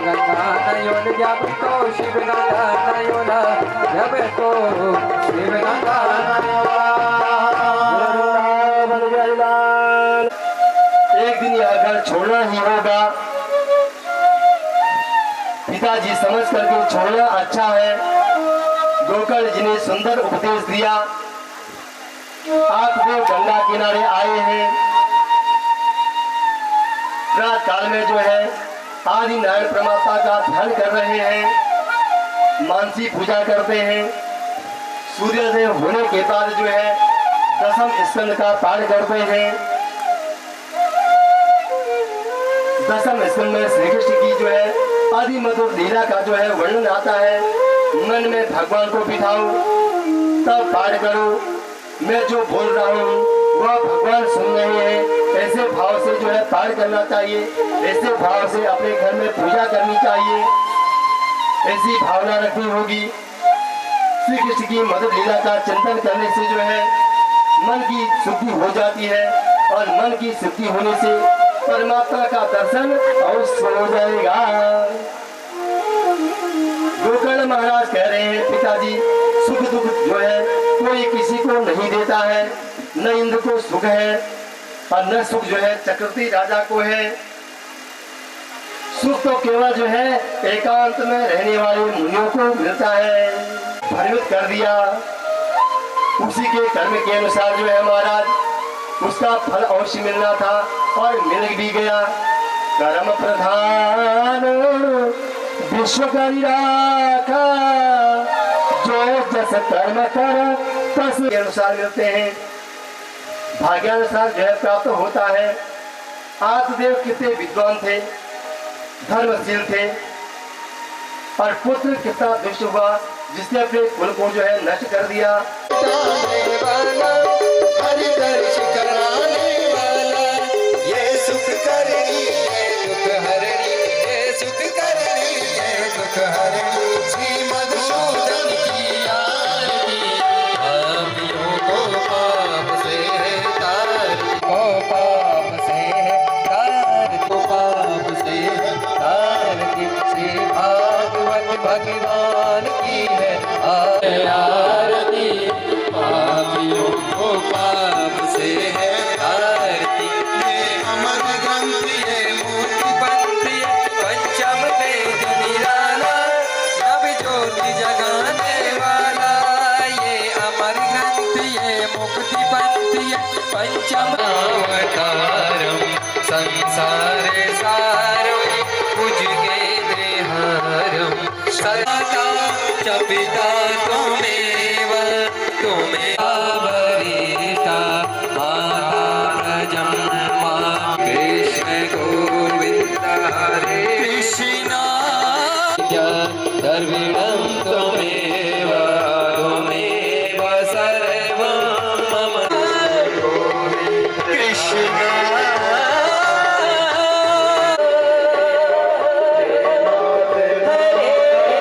गंगा नयोल जब तो शिव गंगा नयोला जब तो शिव गंगा नयोला। एक दिन यह घर छोड़ना ही होगा। पिताजी समझ करके छोड़ना अच्छा है। गोकर्ण जी ने सुंदर उपदेश दिया। आप जो गंगा किनारे आए हैं, रात काल में जो है आदि नारायण परमात्मा का ध्यान कर रहे हैं, मानसी पूजा करते हैं। सूर्योदय होने के बाद जो है दशम स्कंद का पाठ करते हैं। दशम स्कंद में श्री कृष्ण की जो है आदि मधुर लीला का जो है वर्णन आता है। मन में भगवान को बिठाओ, तब पाठ करो। मैं जो बोल रहा हूँ वह भगवान सुन रहे हैं, ऐसे भाव से जो है पाठ करना चाहिए, ऐसे भाव से अपने घर में पूजा करनी चाहिए, ऐसी भावना रखनी होगी। श्री कृष्ण की मधुर लीला का चिंतन करने से जो है मन की शुद्धि हो जाती है और मन की शुद्धि होने से परमात्मा का दर्शन अवश्य हो जाएगा। गोकर्ण महाराज कह रहे हैं, पिताजी सुख दुख जो है कोई किसी को नहीं देता है, न इंद्र को सुख है और न सुख जो है चक्रवर्ती राजा को है। सुख तो केवल जो है एकांत में रहने वाले मुनियों को मिलता है। भ्रमित कर दिया, उसी के कर्म के अनुसार जो है महाराज उसका फल अवश्य मिलना था और मिल भी गया। कर्म प्रधान विश्व करी राखा, जो जस कर्म कर तस के अनुसार मिलते हैं, भाग्यानुसार जो है प्राप्त होता है। आत्मदेव कितने विद्वान थे, धर्मशील थे और पुत्र कितना दुष्ट हुआ जिसने अपने कुल को जो है नष्ट कर दिया। हरि दर्श कराने वाला, ये सुख करनी है दुख हरणी, ये सुख करनी है दुख हरणी। श्री मधुसूदन की आरती, पापियों को पाप से है तारती, को पाप से है तारती, को पाप से है तारती। श्री भागवत भगवान की है आरती, पापियों को पाप से है तारती। ये अमर ग्रंथ ये मूर्ति पंथ ये पंचम वेद निराला, नव ज्योति जगाने वाला। ये अमर ग्रंथ ये मुक्ति पंथ ये पंचम अवतारम, संसारे सारम भुजगे हारम। सदा च पिता त्वमेव, तुम्हें वरिष्ठा माता प्रजन्मा, कृष्ण गोविंद हरे कृष्णा, द्रविणं त्वमेव